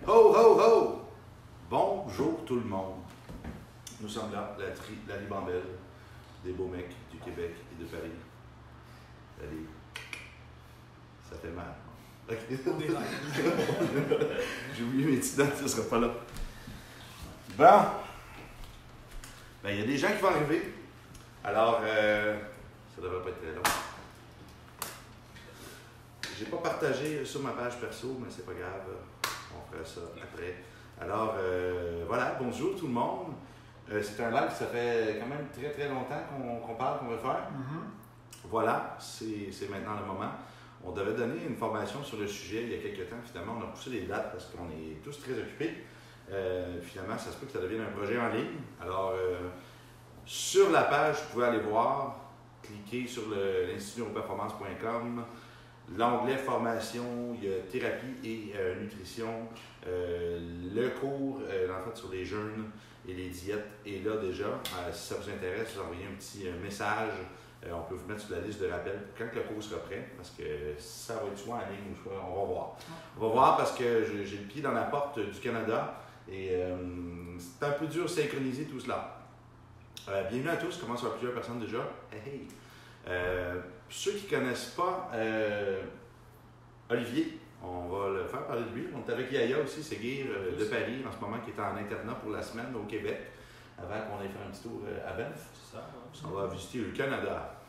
Ho, ho, ho! Bonjour tout le monde. Nous sommes là, la ribambelle des beaux mecs du Québec et de Paris. Allez, ça fait mal. J'ai oublié mes petits dents, ça sera pas là. Bon. Ben, il y a des gens qui vont arriver. Alors, ça devrait pas être très long. J'ai pas partagé sur ma page perso, mais c'est pas grave. On fera ça après. Alors, voilà, bonjour tout le monde. C'est un live, ça fait quand même très très longtemps qu'on parle, qu'on veut faire. Voilà, c'est maintenant le moment. On devait donner une formation sur le sujet il y a quelques temps. Finalement, on a poussé les dates parce qu'on est tous très occupés. Finalement, ça se peut que ça devienne un projet en ligne. Alors, sur la page, vous pouvez aller voir, cliquer sur l'institutneuroperformance.com. L'onglet formation, il y a thérapie et nutrition. Le cours, en fait, sur les jeûnes et les diètes est là déjà. Si ça vous intéresse, vous envoyez un petit message. On peut vous mettre sur la liste de rappel quand le cours sera prêt, parce que ça va être soit en ligne ou soit on va voir. On va voir parce que j'ai le pied dans la porte du Canada et c'est un peu dur de synchroniser tout cela. Bienvenue à tous, comment ça va plusieurs personnes déjà? Hey! Ceux qui ne connaissent pas Olivier, on va le faire parler de lui. On est avec Yaya aussi, c'est Guy de Paris en ce moment qui est en internat pour la semaine au Québec, avant qu'on aille faire un petit tour à Banff. C'est ça. On va visiter le Canada.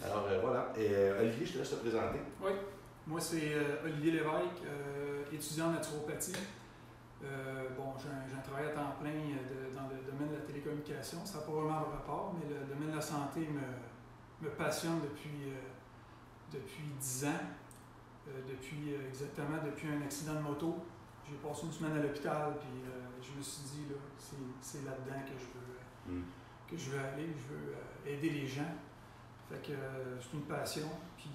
Alors voilà. Et Olivier, je te laisse te présenter. Oui, moi c'est Olivier Lévesque, étudiant en naturopathie. J'ai un travail à temps plein dans le domaine de la télécommunication. Ça n'a pas vraiment de rapport, mais le domaine de la santé me passionne depuis 10 ans. Depuis un accident de moto. J'ai passé une semaine à l'hôpital, puis je me suis dit, là, c'est là-dedans que je veux aller. Je veux aider les gens. Fait que c'est une passion. Puis,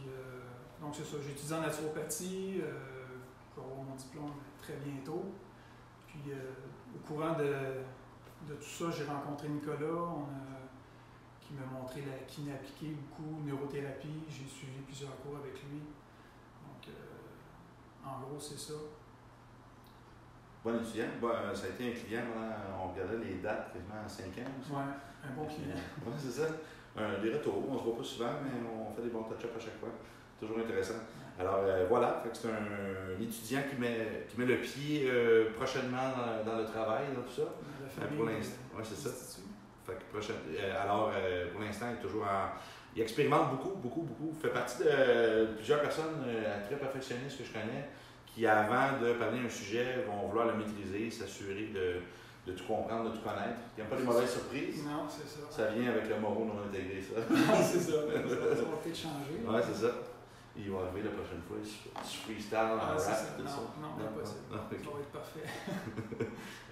donc c'est ça, j'étudie en naturopathie. Je vais avoir mon diplôme très bientôt. Puis au courant de tout ça, j'ai rencontré Nicolas, qui m'a montré la kiné appliquée beaucoup, neurothérapie. J'ai suivi plusieurs cours avec lui. Donc, en gros, c'est ça. Bon étudiant. Ça a été un client, on regardait les dates quasiment à 5 ans. Oui, un bon client. Oui, c'est ça. Des retours, on ne se voit pas souvent, mais on fait des bons touch-ups à chaque fois. Toujours intéressant. Alors voilà, fait que c'est un étudiant qui met le pied prochainement dans le travail, dans tout ça. La famille, pour l'instant, oui, c'est ça. Fait que alors, pour l'instant, il est toujours il expérimente beaucoup. Il fait partie de plusieurs personnes très perfectionnistes que je connais qui, avant de parler d'un sujet, vont vouloir le maîtriser, s'assurer de tout comprendre, de tout connaître. Il n'y a pas de mauvaises surprises. Non, c'est ça. Ça vient avec le moro non intégré, ça. C'est ça. Ça va peut-être changer. Oui, c'est ça. Ils vont arriver la prochaine fois, je freestyle en rap, tout ça. Non, pas possible. Ça va être parfait.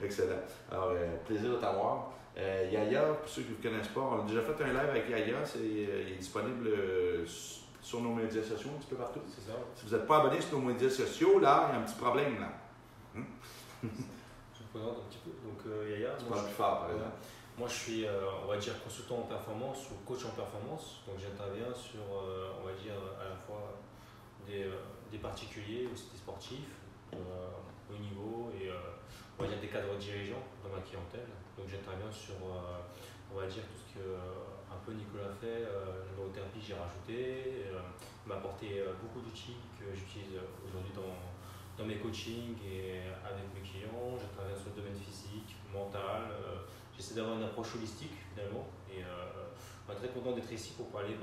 Excellent. Alors, plaisir de t'avoir. Yaya, pour ceux qui ne vous connaissent pas, on a déjà fait un live avec Yaya. Il est disponible sur nos médias sociaux un petit peu partout. C'est ça. Si vous n'êtes pas abonné sur nos médias sociaux, là, il y a un petit problème, là. Je me présente un petit peu. Donc, Yaya. Tu parles plus fort, par exemple. Moi, je suis, on va dire, consultant en performance ou coach en performance. Donc, j'interviens sur, on va dire, à la fois des particuliers, aussi des sportifs, haut niveau et on va dire des cadres dirigeants dans ma clientèle. Donc, j'interviens sur, on va dire, tout ce que un peu Nicolas fait, la neurothérapie, j'ai rajouté. Il m'a apporté beaucoup d'outils que j'utilise aujourd'hui dans mes coachings et avec mes clients. J'interviens sur le domaine physique, mental. J'essaie d'avoir une approche holistique finalement et très content d'être ici pour parler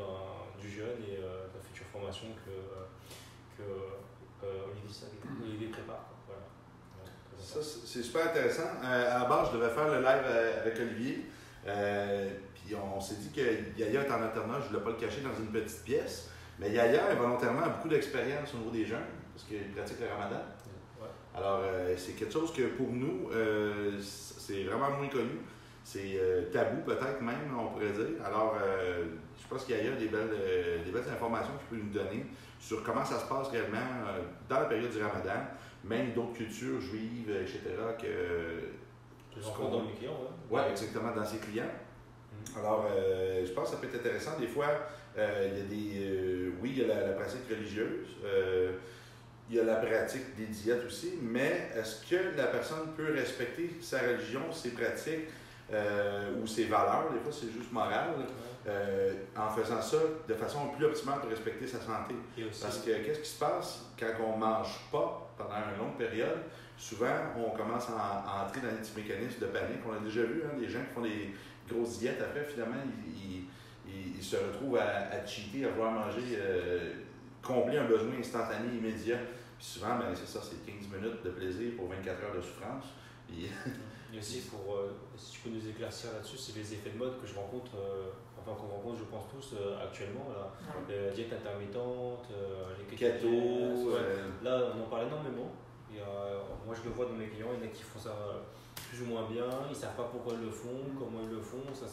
du jeune et de la future formation que Olivier prépare. Voilà. Ça, c'est super intéressant. À la base, je devais faire le live avec Olivier. Puis on s'est dit que Yaya est en internat, je ne voulais pas le cacher dans une petite pièce. Mais Yaya, involontairement, a beaucoup d'expérience au niveau des jeunes parce qu'il pratique le ramadan. Ouais. Alors, c'est quelque chose que pour nous, c'est vraiment moins connu. C'est tabou peut-être même, on pourrait dire. Alors, je pense qu'il y a des belles informations qu'il peut nous donner sur comment ça se passe réellement dans la période du Ramadan, même d'autres cultures juives, etc. Tu le rencontres dans mes clients, Oui, exactement, dans ses clients. Alors, je pense que ça peut être intéressant. Des fois, il y a il y a la pratique religieuse. il y a la pratique des diètes aussi, mais est-ce que la personne peut respecter sa religion, ses pratiques ou ses valeurs, des fois c'est juste moral, en faisant ça de façon plus optimale pour respecter sa santé? Parce que qu'est-ce qui se passe quand on ne mange pas pendant une longue période? Souvent, on commence à entrer dans des petits mécanismes de panique. On a déjà vu des gens qui font des grosses diètes, après finalement, ils se retrouvent à cheater, à vouloir manger, combler un besoin instantané, immédiat. Puis souvent, c'est ça, c'est 15 minutes de plaisir pour 24 heures de souffrance. Puis... Et aussi, si tu peux nous éclaircir là-dessus, c'est les effets de mode que je rencontre, qu'on rencontre, je pense tous actuellement. La diète intermittente, les keto. Là, on en parle énormément. Moi, je le vois dans mes clients, il y en a qui font ça plus ou moins bien, ils ne savent pas pourquoi ils le font, comment ils le font. Ça,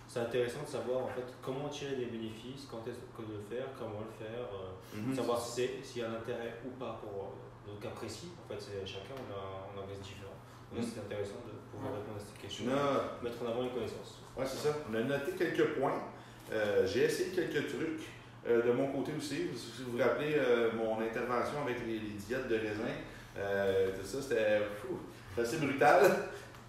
c'est intéressant de savoir en fait, comment tirer des bénéfices, quand est-ce que de le faire, comment le faire, savoir s'il y a un intérêt ou pas pour notre cas précis. En fait, chacun, on a un risque différent. Donc, c'est intéressant de pouvoir répondre à cette question, mettre en avant les connaissances. Oui, c'est ça. On a noté quelques points. J'ai essayé quelques trucs de mon côté aussi. Si vous vous rappelez mon intervention avec les diètes de raisin, tout ça, c'était assez brutal.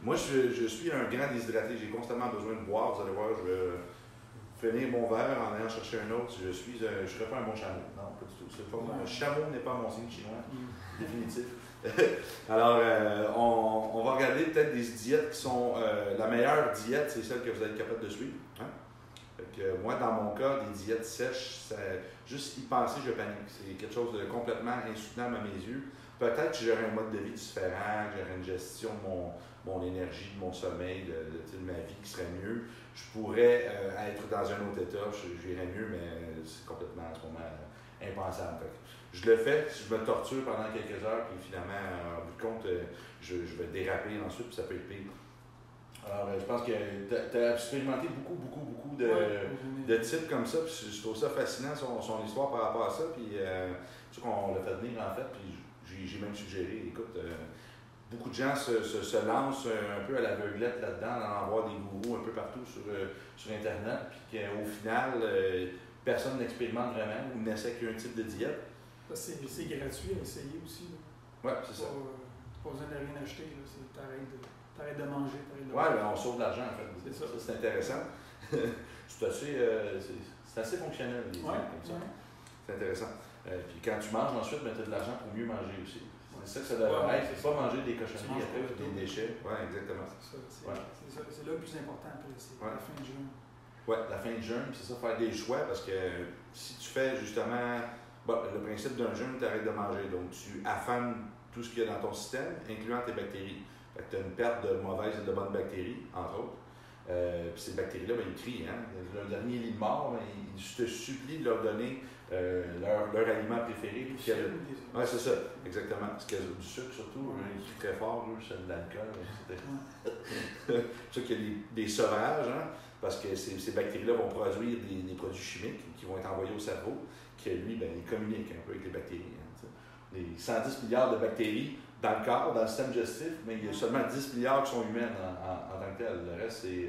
Moi, je suis un grand déshydraté. J'ai constamment besoin de boire. Vous allez voir, je vais finir mon verre en allant chercher un autre. Je ne serais pas un bon chameau. Non, pas du tout. Le chameau n'est pas mon signe chinois. Définitif. Alors, on va regarder peut-être des diètes qui sont... la meilleure diète, c'est celle que vous êtes capable de suivre. Hein? Fait que, moi, dans mon cas, des diètes sèches, juste y penser, je panique. C'est quelque chose de complètement insoutenable à mes yeux. Peut-être que j'aurais un mode de vie différent, que j'aurais une gestion de mon énergie, de mon sommeil, de ma vie qui serait mieux. Je pourrais être dans un autre état, j'irais mieux, mais c'est complètement en ce moment impensable. Je le fais, je me torture pendant quelques heures, puis finalement, en bout de compte, je vais déraper ensuite, puis ça peut être pire. Alors, je pense que tu as expérimenté beaucoup de types comme ça, puis je trouve ça fascinant, son histoire par rapport à ça, puis c'est sûr qu'on l'a fait venir en fait, puis j'ai même suggéré, écoute, beaucoup de gens se lancent un peu à l'aveuglette là-dedans, en avoir des gourous un peu partout sur Internet, puis qu'au final, personne n'expérimente vraiment ou n'essaie qu'un type de diète. C'est gratuit à essayer aussi. Oui, c'est ça. Pas besoin de rien acheter, t'arrêtes de manger. Oui, on sauve de l'argent en fait. C'est ça. C'est intéressant. c'est assez fonctionnel, les diètes comme ça. C'est intéressant. Puis quand tu manges ensuite, tu as de l'argent pour mieux manger aussi. C'est ça que ça devrait être. C'est pas manger des cochonneries après ou des déchets. Oui, exactement. C'est là le plus important après, c'est la fin de jeûne. Oui, la fin de jeûne, c'est ça, faire des choix parce que si tu fais justement le principe d'un jeûne, tu arrêtes de manger. Donc tu affames tout ce qu'il y a dans ton système, incluant tes bactéries. Fait que tu as une perte de mauvaises et de bonnes bactéries, entre autres. Puis ces bactéries-là, ils crient. Hein? Le dernier lit de mort, ils te supplient de leur donner leur aliment préféré. Oui, c'est ça, exactement. Parce qu'il y a du sucre surtout, qui est très fort, c'est de l'alcool. C'est pour ça qu'il y a des sauvages, hein? Parce que ces bactéries-là vont produire des produits chimiques qui vont être envoyés au cerveau, qui lui, il communique un peu avec les bactéries. Hein, les 110 milliards de bactéries dans le corps, dans le système digestif, mais il y a seulement 10 milliards qui sont humaines en tant que telles. Le reste, c'est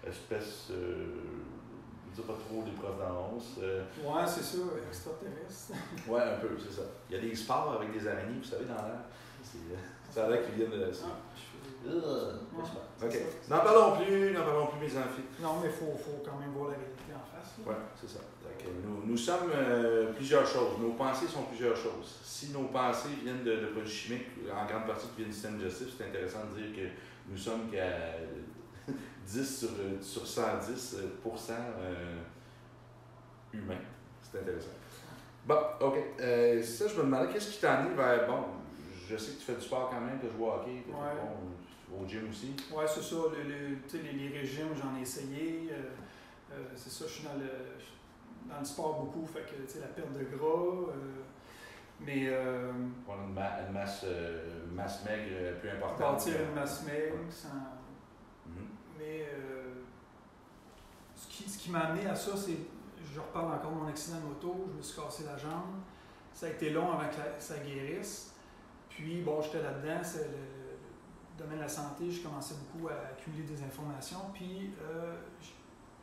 espèces, je ne dis pas trop des provenances. Oui, c'est ça, extraterrestre. Oui, un peu, c'est ça. Il y a des spores avec des araignées, vous savez, dans l'air. Ça a l'air qu'ils viennent de ça. OK. N'en parlons plus, mes amphis. Non, mais il faut quand même voir la réalité en face. Oui, c'est ça. Nous sommes plusieurs choses. Nos pensées sont plusieurs choses. Si nos pensées viennent de produits chimiques, en grande partie qui viennent du système digestif, c'est intéressant de dire que nous sommes qu'à 10 sur 110% humains. C'est intéressant. Bon, OK. Ça, je me demandais, qu'est-ce qui t'a amené vers... Bon, je sais que tu fais du sport quand même, tu joues au hockey, tu au gym aussi. Oui, c'est ça. Les régimes, j'en ai essayé. C'est ça, je suis dans le sport beaucoup, fait que la perte de gras, mais... On a une masse maigre plus importante. Bâtir une masse maigre, mais ce qui m'a amené à ça, c'est, je reparle encore de mon accident de moto, je me suis cassé la jambe, ça a été long avant que ça guérisse, puis bon, j'étais là-dedans, c'est le domaine de la santé, je commençais beaucoup à accumuler des informations, puis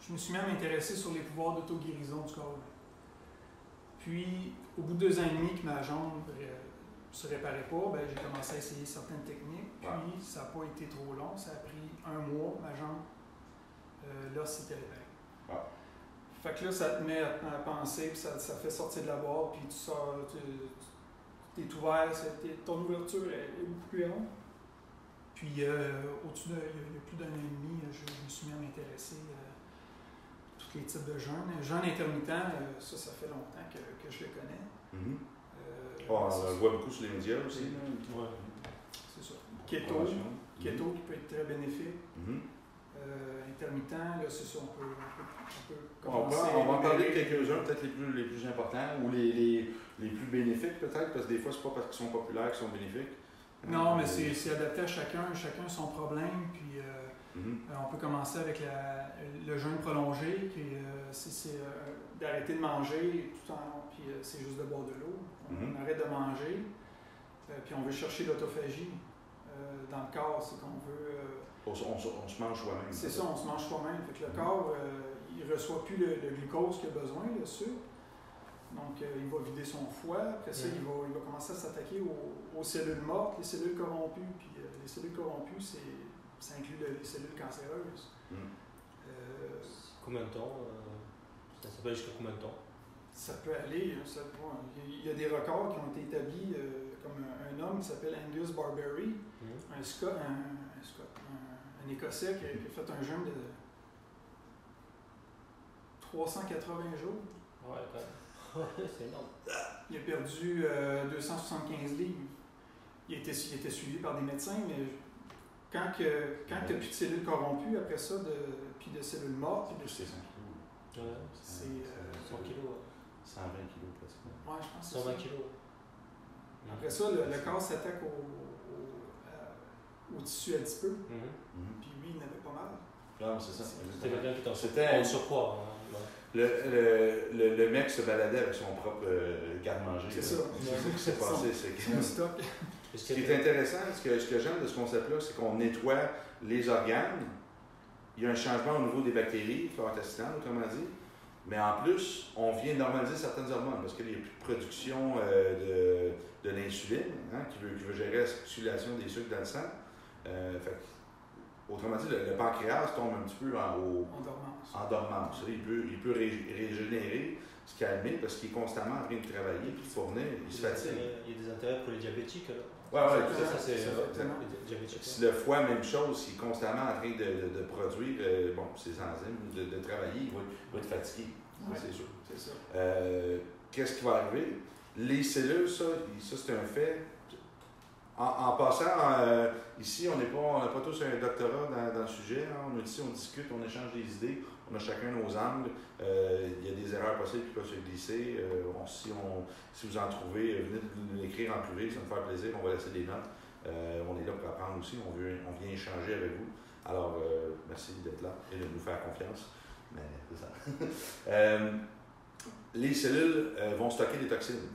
je me suis même intéressé sur les pouvoirs d'auto-guérison du corps. Puis, au bout de 2 ans et demi que ma jambe se réparait pas, ben, j'ai commencé à essayer certaines techniques. Puis ça n'a pas été trop long. Ça a pris 1 mois, ma jambe. Là, c'était réparé. Fait que là, ça te met à penser, puis ça fait sortir de la boîte, puis tu sors, tu es ouvert, ton ouverture est beaucoup plus grande. Puis au-dessus il y a plus d'1 an et demi, je me suis mis à m'intéresser à tous les types de jeûnes. Jeûne intermittent, ça fait longtemps que je le connais. On le voit beaucoup sur les médias aussi. C'est ça. Keto qui peut être très bénéfique. Intermittent, là, c'est ça, on peut commencer. On va en parler de quelques-uns, peut-être les plus importants ou les plus bénéfiques, peut-être, parce que des fois, c'est pas parce qu'ils sont populaires qu'ils sont bénéfiques. Non, mais c'est adapté à chacun son problème. Puis on peut commencer avec le jeûne prolongé, qui c'est d'arrêter de manger, puis c'est juste de boire de l'eau. On arrête de manger, puis on veut chercher l'autophagie dans le corps, c'est qu'on veut. On se mange soi-même. C'est ça, on se mange soi-même. Fait que le corps, il ne reçoit plus le glucose qu'il a besoin, le sucre. Donc, il va vider son foie. Après ça, il va commencer à s'attaquer aux cellules mortes, les cellules corrompues. Puis les cellules corrompues, ça inclut les cellules cancéreuses. Combien de temps ça peut aller jusqu'à combien de temps? Ça peut aller. Il y a des records qui ont été établis, comme un homme qui s'appelle Angus Barbery, un Écossais qui a fait un jeûne de 380 jours. Ouais, quand même. C'est énorme. Il a perdu 275 livres. Il était suivi par des médecins, mais quand tu n'as plus de cellules corrompues, après ça, puis de cellules mortes, c'est 100 kilos. C'est 100 kilos. 120 kilos presque. Ouais, je pense que 120 kilos. Après ça, le corps s'attaque au tissu adipeux. Puis lui, il n'avait pas mal. Non, c'est ça. C'était quelqu'un qui était en surpoids. Le mec se baladait avec son propre garde-manger. C'est ça. C'est ça qui s'est passé. C'est un stock. Ce qui est intéressant, ce que j'aime de ce concept-là, c'est qu'on nettoie les organes. Il y a un changement au niveau des bactéries, flore intestinale, autrement dit. Mais en plus, on vient normaliser certaines hormones parce qu'il n'y a plus de production de l'insuline, qui veut gérer la circulation des sucres dans le sang. Autrement dit, le pancréas tombe un petit peu en dormance. Il peut régénérer, se calmer parce qu'il est constamment en train de travailler et de fournir, il se fatigue. Il y a des intérêts pour les diabétiques alors? Oui, ça c'est diabétique. Si le foie, même chose, il est constamment en train de produire ses enzymes, de travailler, il va être fatigué. Ouais, c'est sûr. C'est ça. Qu'est-ce qui va arriver? Les cellules, ça c'est un fait. En passant, ici, on n'a pas tous un doctorat dans le sujet. Ici, on discute, on échange des idées, on a chacun nos angles. Il y a des erreurs possibles qui peuvent se glisser. Si vous en trouvez, venez nous l'écrire en privé, ça me fait plaisir. On va laisser des notes. On est là pour apprendre aussi. On vient échanger avec vous. Alors, merci d'être là et de nous faire confiance. Mais c'est ça. Les cellules vont stocker des toxines.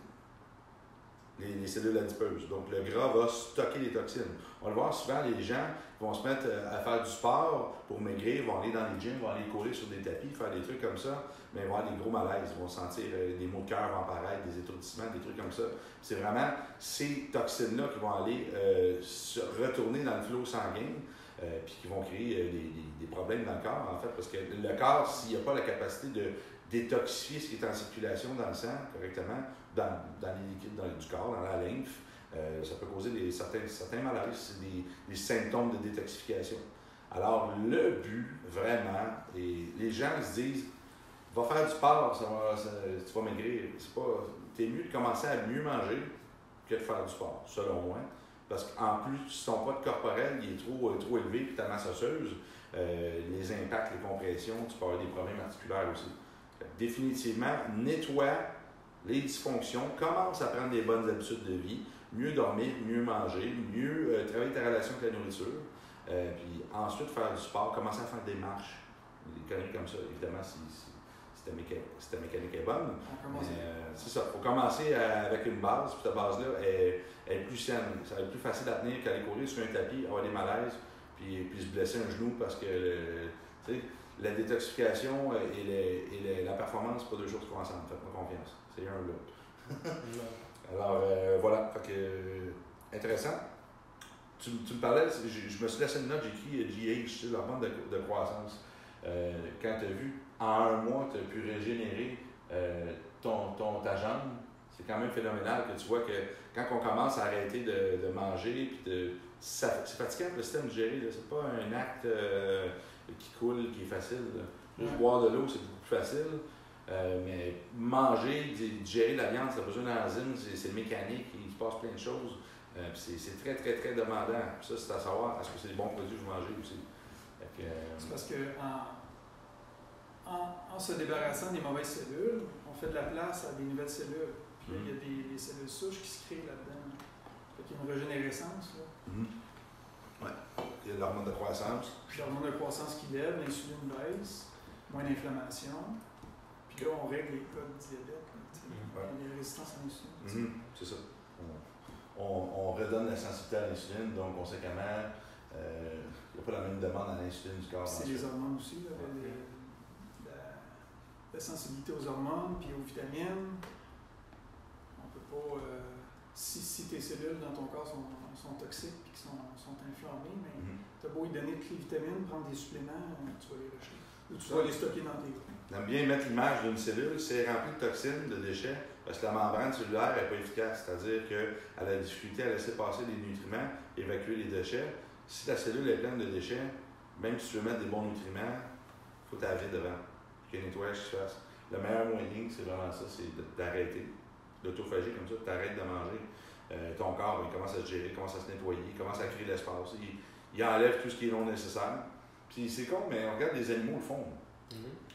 Les cellules adipeuses. Donc, le gras va stocker les toxines. On le voit souvent, les gens vont se mettre à faire du sport pour maigrir, vont aller dans les gyms, vont aller courir sur des tapis, faire des trucs comme ça, mais ils vont avoir des gros malaises, ils vont sentir des maux de cœur vont apparaître, des étourdissements, des trucs comme ça. C'est vraiment ces toxines-là qui vont aller se retourner dans le flot sanguin, puis qui vont créer des problèmes dans le corps, en fait, parce que le corps, s'il n'y a pas la capacité de détoxifier ce qui est en circulation dans le sang correctement, dans les liquides du corps, dans la lymphe, ça peut causer certains malaises, des symptômes de détoxification. Alors, le but, vraiment, et les gens se disent, va faire du sport, tu vas maigrir. T'es mieux de commencer à mieux manger que de faire du sport, selon moi. Parce qu'en plus, ton poids corporel il est trop élevé, puis ta masse osseuse, les impacts, les compressions, tu peux avoir des problèmes articulaires aussi. Définitivement, nettoie les dysfonctions, commence à prendre des bonnes habitudes de vie, mieux dormir, mieux manger, mieux travailler ta relation avec la nourriture, puis ensuite faire du sport, commencer à faire des marches, des conneries comme ça, évidemment, si ta mécanique est bonne. C'est ça, il faut commencer avec une base, puis cette base-là est plus saine. Ça va être plus facile à tenir qu'aller courir sur un tapis, avoir des malaises, puis se blesser un genou parce que la détoxification et la performance, c'est pas deux choses qui vont ensemble. Faites-moi confiance. C'est un ou l'autre. Alors, voilà. Fait que, intéressant. Tu me parlais, je me suis laissé une note, j'ai écrit GH, l'hormone de croissance. Quand tu as vu, en un mois, tu as pu régénérer ta jambe, c'est quand même phénoménal que tu vois que quand on commence à arrêter de manger, c'est fatigant pour le système digéré, c'est pas un acte qui coule, qui est facile. Juste boire de l'eau, c'est beaucoup plus facile. Mais manger, digérer la viande, ça a besoin d'enzymes, c'est mécanique, il se passe plein de choses. C'est très, très, très demandant. Puis ça, c'est à savoir, est-ce que c'est des bons produits que vous mangez aussi? C'est parce que en se débarrassant des mauvaises cellules, on fait de la place à des nouvelles cellules. Puis là, il y a des cellules souches qui se créent là-dedans. Fait qu'il y a une régénérescence. Ouais. Il y a l'hormone de croissance. Puis l'hormone de croissance qui lève, l'insuline baisse, moins d'inflammation. Puis là, on règle les cas de diabète, les résistances à l'insuline. C'est ça. On redonne la sensibilité à l'insuline, donc conséquemment, il n'y a pas la même demande à l'insuline du corps. C'est les hormones aussi, là, la sensibilité aux hormones puis aux vitamines. On peut pas. Si tes cellules dans ton corps sont toxiques et sont inflammées, mais tu as beau y donner toutes les vitamines, prendre des suppléments, tu vas les rejeter. Ou tu vas les stocker dans tes groupes. J'aime bien mettre l'image d'une cellule, c'est rempli de toxines, de déchets, parce que la membrane cellulaire n'est pas efficace. C'est-à-dire qu'elle a la difficulté à laisser passer les nutriments, évacuer les déchets. Si la cellule est pleine de déchets, même si tu veux mettre des bons nutriments, il faut t'avier devant. Qu'il y ait un nettoyage qui se fasse. Le meilleur moyen, c'est vraiment ça, c'est d'arrêter. L'autophagie, comme ça, tu arrêtes de manger. Ton corps, il commence à se gérer, il commence à se nettoyer, il commence à créer l'espace. Il enlève tout ce qui est non nécessaire. Puis c'est con, mais on regarde les animaux le font.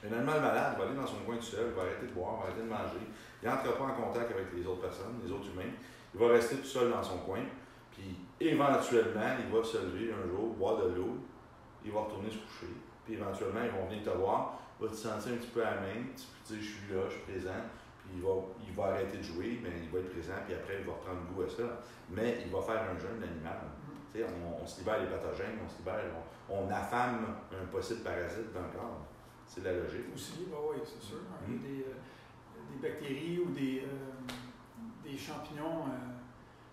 Un animal malade va aller dans son coin tout seul, va arrêter de boire, va arrêter de manger. Il n'entre pas en contact avec les autres personnes, les autres humains. Il va rester tout seul dans son coin. Puis éventuellement, il va se lever un jour, boire de l'eau, il va retourner se coucher. Puis éventuellement, ils vont venir te voir, va te sentir un petit peu à la main, tu peux dire je suis là, je suis présent. Puis il va arrêter de jouer, mais il va être présent, puis après, il va reprendre goût à ça. Mais il va faire un jeûne d'animal. On se libère les pathogènes, on affame un possible parasite dans le corps. C'est la logique. Aussi, oui, c'est sûr. Des bactéries ou des champignons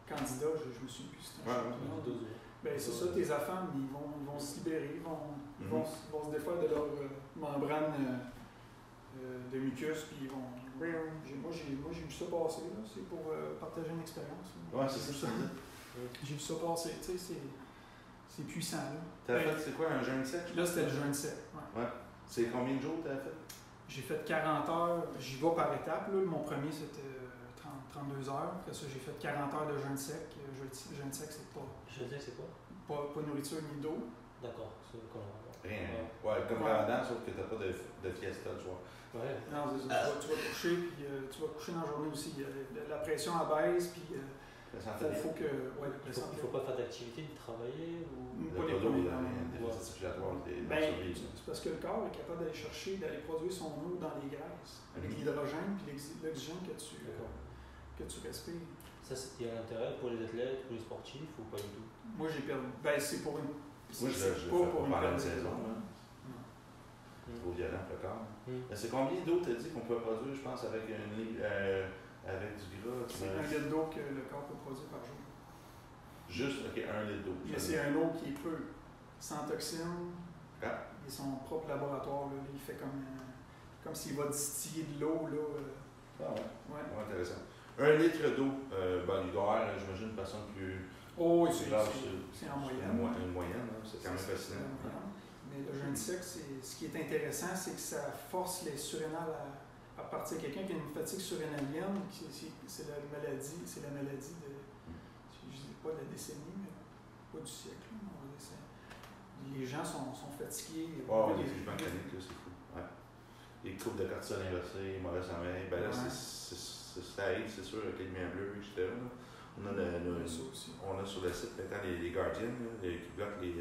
candidats, je me souviens plus si c'est un champignon. Ben, c'est ça, tes affames, ils vont se libérer, ils vont se défaire de leur membrane de mucus, puis ils vont. Moi, j'ai vu ça passer, là. C'est pour partager une expérience. Oui, c'est ça. J'ai vu ça passer, tu sais, c'est puissant, là. T'as fait, c'est quoi, un jeûne sec? Là, c'était le jeûne sec, ouais. C'est combien de jours t'as fait? J'ai fait 40 heures, j'y vais par étapes, là. Mon premier, c'était 32 heures. Après ça, j'ai fait 40 heures de jeûne sec. Jeûne sec, c'est pas... Jeûne sec, c'est quoi? Pas nourriture ni d'eau. D'accord, c'est comme... Rien. Ouais, comme Ramadan, sauf que t'as pas de fiesta le soir. Ouais. Non, c'est ça. Tu vas coucher, puis tu vas coucher dans la journée aussi. La pression abaisse, puis faut que... Ouais, il faut pas faire d'activité, de travailler ou... Pas les premiers. premiers. Des circulatoires, c'est parce que le corps est capable d'aller chercher, d'aller produire son eau dans les graisses, avec l'hydrogène puis l'oxygène que tu respires. Ça, il y a un intérêt pour les athlètes, pour les sportifs ou pas du tout? Moi, j'ai perdu. C'est pour une... Moi, je l'ai fait pendant une saison. Trop violent pour le corps. C'est combien d'eau t'as dit qu'on peut produire, je pense, avec avec du gras? C'est 1 litre d'eau que le corps peut produire par jour. Juste, 1 litre d'eau. Mais c'est un eau qui est peu, sans toxines. Il a son propre laboratoire, là. Il fait comme s'il va distiller de l'eau, là. Ouais, intéressant. 1 litre d'eau, il doit y avoir, j'imagine, une personne plus... Oh, oui, c'est en moyenne. Une moyenne, c'est quand même fascinant. Mais le jeûne sec, ce qui est intéressant, c'est que ça force les surrénales à partir. Quelqu'un qui a une fatigue surrénalienne, c'est la maladie de, je ne dis pas de la décennie, mais pas du siècle. Les gens sont fatigués. Les jugements chroniques, c'est fou. Ouais. Les courbes de cortisol inversées, mauvais sommeil, ben là, ça arrive, c'est sûr, avec les lumières bleues, etc. Là. On a sur le site maintenant les Guardians qui bloquent les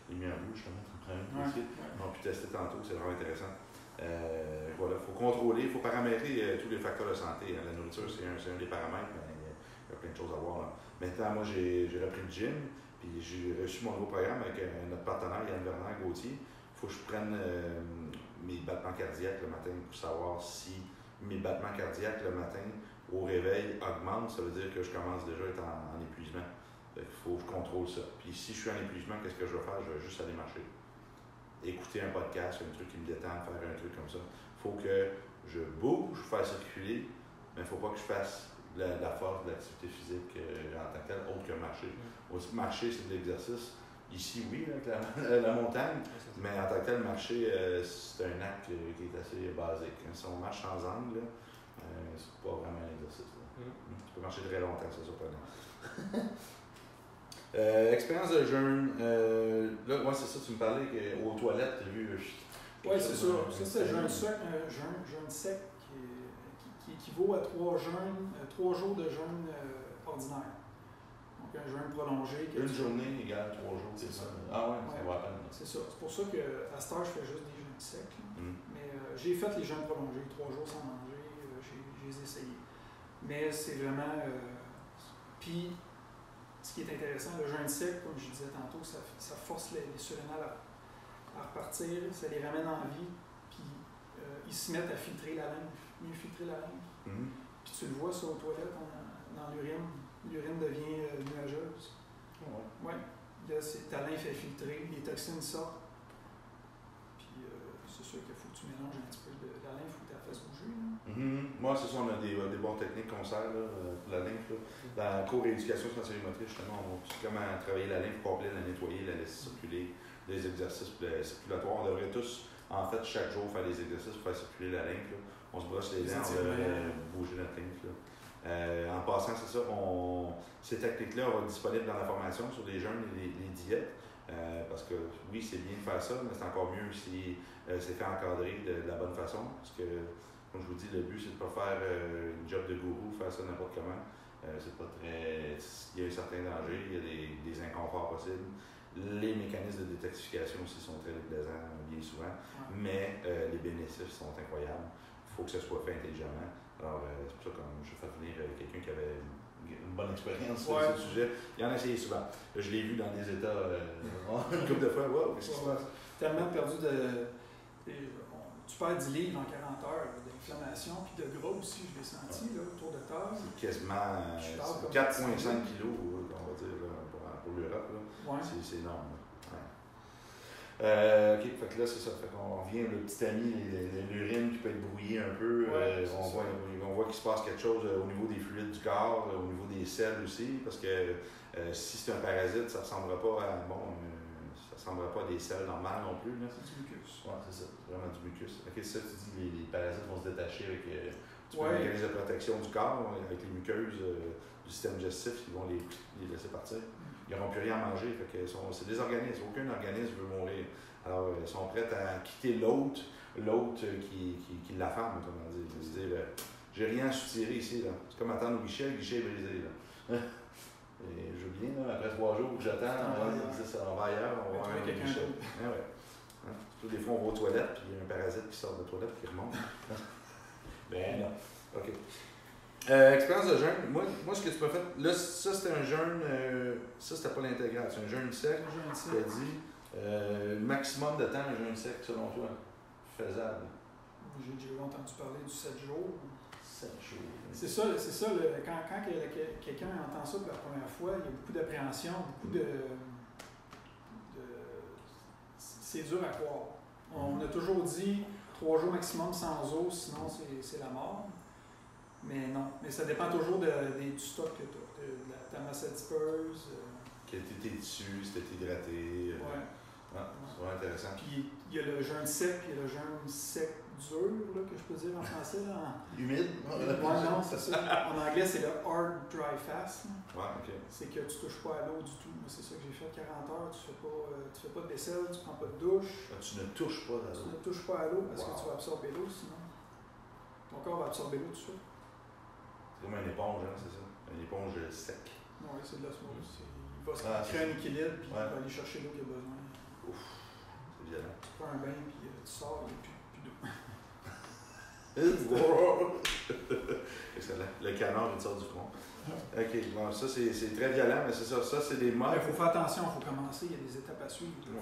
lumières bleues, justement. On a pu tester tantôt, c'est vraiment intéressant. Voilà, il faut contrôler, il faut paramétrer tous les facteurs de santé. La nourriture, c'est un des paramètres, mais il y a plein de choses à voir. Là. Maintenant, moi, j'ai repris le gym, puis j'ai reçu mon nouveau programme avec notre partenaire, Yann Bernard Gauthier. Il faut que je prenne mes battements cardiaques le matin pour savoir si mes battements cardiaques le matin, au réveil augmente, ça veut dire que je commence déjà à être en épuisement. Il faut que je contrôle ça. Puis si je suis en épuisement, qu'est-ce que je vais faire? Je vais juste aller marcher. Écouter un podcast, un truc qui me détend, faire un truc comme ça. Il faut que je bouge, faire circuler, mais il ne faut pas que je fasse de la force, de l'activité physique en tant que telle, autre que marcher. Marcher, c'est de l'exercice. Ici, oui, avec la montagne, mais en tant que tel, marcher, c'est un acte qui est assez basique. Si on marche sans angle, c'est pas vraiment un exercice. Tu peux marcher très longtemps, c'est surprenant. Expérience de jeûne. Là, moi, c'est ça, tu me parlais qu'aux toilettes, tu as vu. Oui, c'est ça. Ça, c'est un jeûne sec qui équivaut à 3 jours de jeûne ordinaire. Donc, un jeûne prolongé. Une journée égale 3 jours, c'est ça. Ah ouais, ça va à peine. C'est ça. C'est pour ça qu'à cette heure, je fais juste des jeûnes secs. Mais j'ai fait les jeûnes prolongés, 3 jours sans manger. J'ai essayé. Mais c'est vraiment. Puis, ce qui est intéressant, le jeûne sec, comme je disais tantôt, ça force les surrénales à repartir, ça les ramène en vie, puis ils se mettent à filtrer la lymphe, mieux filtrer la lymphe. Puis tu le vois ça aux toilettes, dans l'urine. L'urine devient nuageuse. Ouais. Là, ta lymphe est filtrée, les toxines sortent. Puis c'est sûr qu'il faut que tu mélanges un petit peu de la lymphe ou que tu la fasses bouger. Moi, c'est ça, on a des bonnes techniques qu'on sert là, pour la lymphe. Là. Dans la cours d'éducation sensorimotrice, justement, on montre comment travailler la lymphe complète, la nettoyer, la laisser circuler, des exercices circulatoires. On devrait tous, en fait, chaque jour faire des exercices pour faire circuler la lymphe. Là. On se brosse les dents, on devrait bouger notre lymphe. Là. En passant, c'est ça, ces techniques-là vont être disponibles dans la formation sur les jeûnes et les diètes. Parce que oui, c'est bien de faire ça, mais c'est encore mieux si c'est fait encadrer de la bonne façon. Parce que, comme je vous dis, le but, c'est de ne pas faire une job de gourou, faire ça n'importe comment. C'est pas très. Il y a un certain danger, il y a des inconforts possibles. Les mécanismes de détoxification aussi sont très plaisants, bien souvent, mais les bénéfices sont incroyables. Il faut que ce soit fait intelligemment. Alors, c'est pour ça que je fais venir quelqu'un qui avait une bonne expérience sur ce sujet. Il en a essayé souvent. Je l'ai vu dans des états une couple de fois. Wow, qu'est-ce qui se passe? Tellement perdu tu perds 10 livres en 40 heures d'inflammation, puis de gras aussi, je l'ai senti, là, autour de taille. C'est quasiment 4,5 kilos, on va dire, pour l'Europe. Ouais. C'est énorme. OK, fait que là, c'est ça. Fait qu'on revient, le petit ami, l'urine qui peut être brouillée un peu. On voit qu'il se passe quelque chose au niveau des fluides du corps, au niveau des selles aussi, parce que si c'est un parasite, ça ne ressemblera pas à des selles normales non plus. C'est du mucus. Oui, c'est ça. C'est vraiment du mucus. OK, c'est ça, tu dis que les parasites vont se détacher avec le mécanisme de protection du corps, avec les muqueuses du système digestif, ils vont les laisser partir. Ils n'auront plus rien à manger. C'est des organismes. Aucun organisme veut mourir. Alors, ils sont prêts à quitter l'autre qui l'affame, autrement dit. Ils se disent, j'ai rien à soutirer ici. Là. C'est comme attendre au guichet, le guichet est brisé. Là. Et je viens, là, après 3 jours que j'attends, c'est ça, on va ailleurs, on va voir un guichet. Des fois, on va aux toilettes, puis il y a un parasite qui sort de la toilette qui remonte. Ben non. OK. Expérience de jeûne, moi ce que tu peux faire, là ça c'était un jeûne, ça c'était pas l'intégral, c'est un jeûne sec, tu as dit, le maximum de temps un jeûne sec selon toi, faisable? J'ai déjà entendu parler du 7 jours. 7 jours. C'est ça quand quelqu'un entend ça pour la première fois, il y a beaucoup d'appréhension, beaucoup de c'est dur à croire. On a toujours dit 3 jours maximum sans eau, sinon c'est la mort. Mais non. Mais ça dépend toujours du stock que tu as. De ta masse adipeuse. Quel était tes tissus, si tu étais hydraté. C'est vraiment intéressant. Puis il y a le jeûne sec, puis il y a le jeûne sec dur, là, que je peux dire en français. Là, humide? Non, c'est ça. En anglais, c'est le hard dry fast. OK. C'est que tu ne touches pas à l'eau du tout. Moi, c'est ça que j'ai fait 40 heures. Tu fais pas de vaisselle, tu prends pas de douche. Tu ne touches pas à l'eau? Tu ne touches pas à l'eau parce que tu vas absorber l'eau sinon. Ton corps va absorber l'eau tout de suite. C'est comme une éponge, hein, c'est ça? Une éponge sec. Oui, c'est de l'osmose. Il va se créer un équilibre, puis il va aller chercher l'eau qu'il a besoin. Ouf, c'est violent. Tu prends un bain, puis tu sors, il n'y a plus d'eau. Excellent. Le canard, il sort du front. OK, bon, ça c'est très violent, mais c'est ça. Ça, c'est des modes. Il faut faire attention, il faut commencer, il y a des étapes à suivre. Il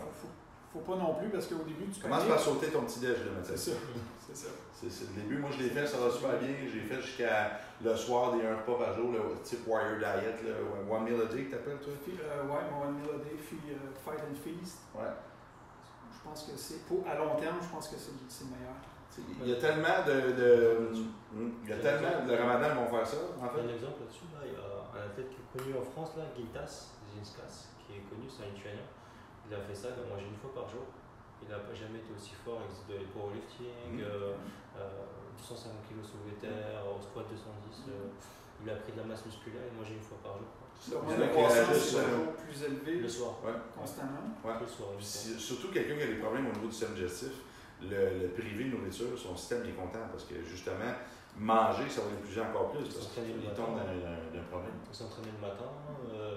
faut pas non plus, parce qu'au début, tu Commence par sauter ton petit déj, là, Mathieu. C'est ça. C'est ça. C'est le début. Moi, je l'ai fait, ça va super bien. J'ai fait jusqu'à le soir des 1 repas par jour, le type Warrior Diet, là, One Meal a Day que t'appelles, toi? Ouais, mon One Meal a Day, puis Fight and Feast. Ouais. Je pense que c'est, à long terme, je pense que c'est le meilleur. Il y a tellement il y a tellement le Ramadan vont faire ça, en fait. Un exemple là-dessus, là, il y a un athlète qui est connu en France, là, Gintas, Zinskas, qui est connu, c'est un Lituanien. Il a fait ça, il a mangé 1 fois par jour. Il n'a jamais été aussi fort, il faisait du powerlifting, 250 kg soulevé terre, au squat 210. Il a pris de la masse musculaire, il mangeait 1 fois par jour. La croissance est toujours plus élevée le soir. Constamment. Ouais. Le soir, Surtout quelqu'un qui a des problèmes au niveau du système digestif, le privé de nourriture, son système est content parce que justement, manger, ça va l'épuiser encore plus parce qu'il tombe d'un problème. Il s'entraîner le matin,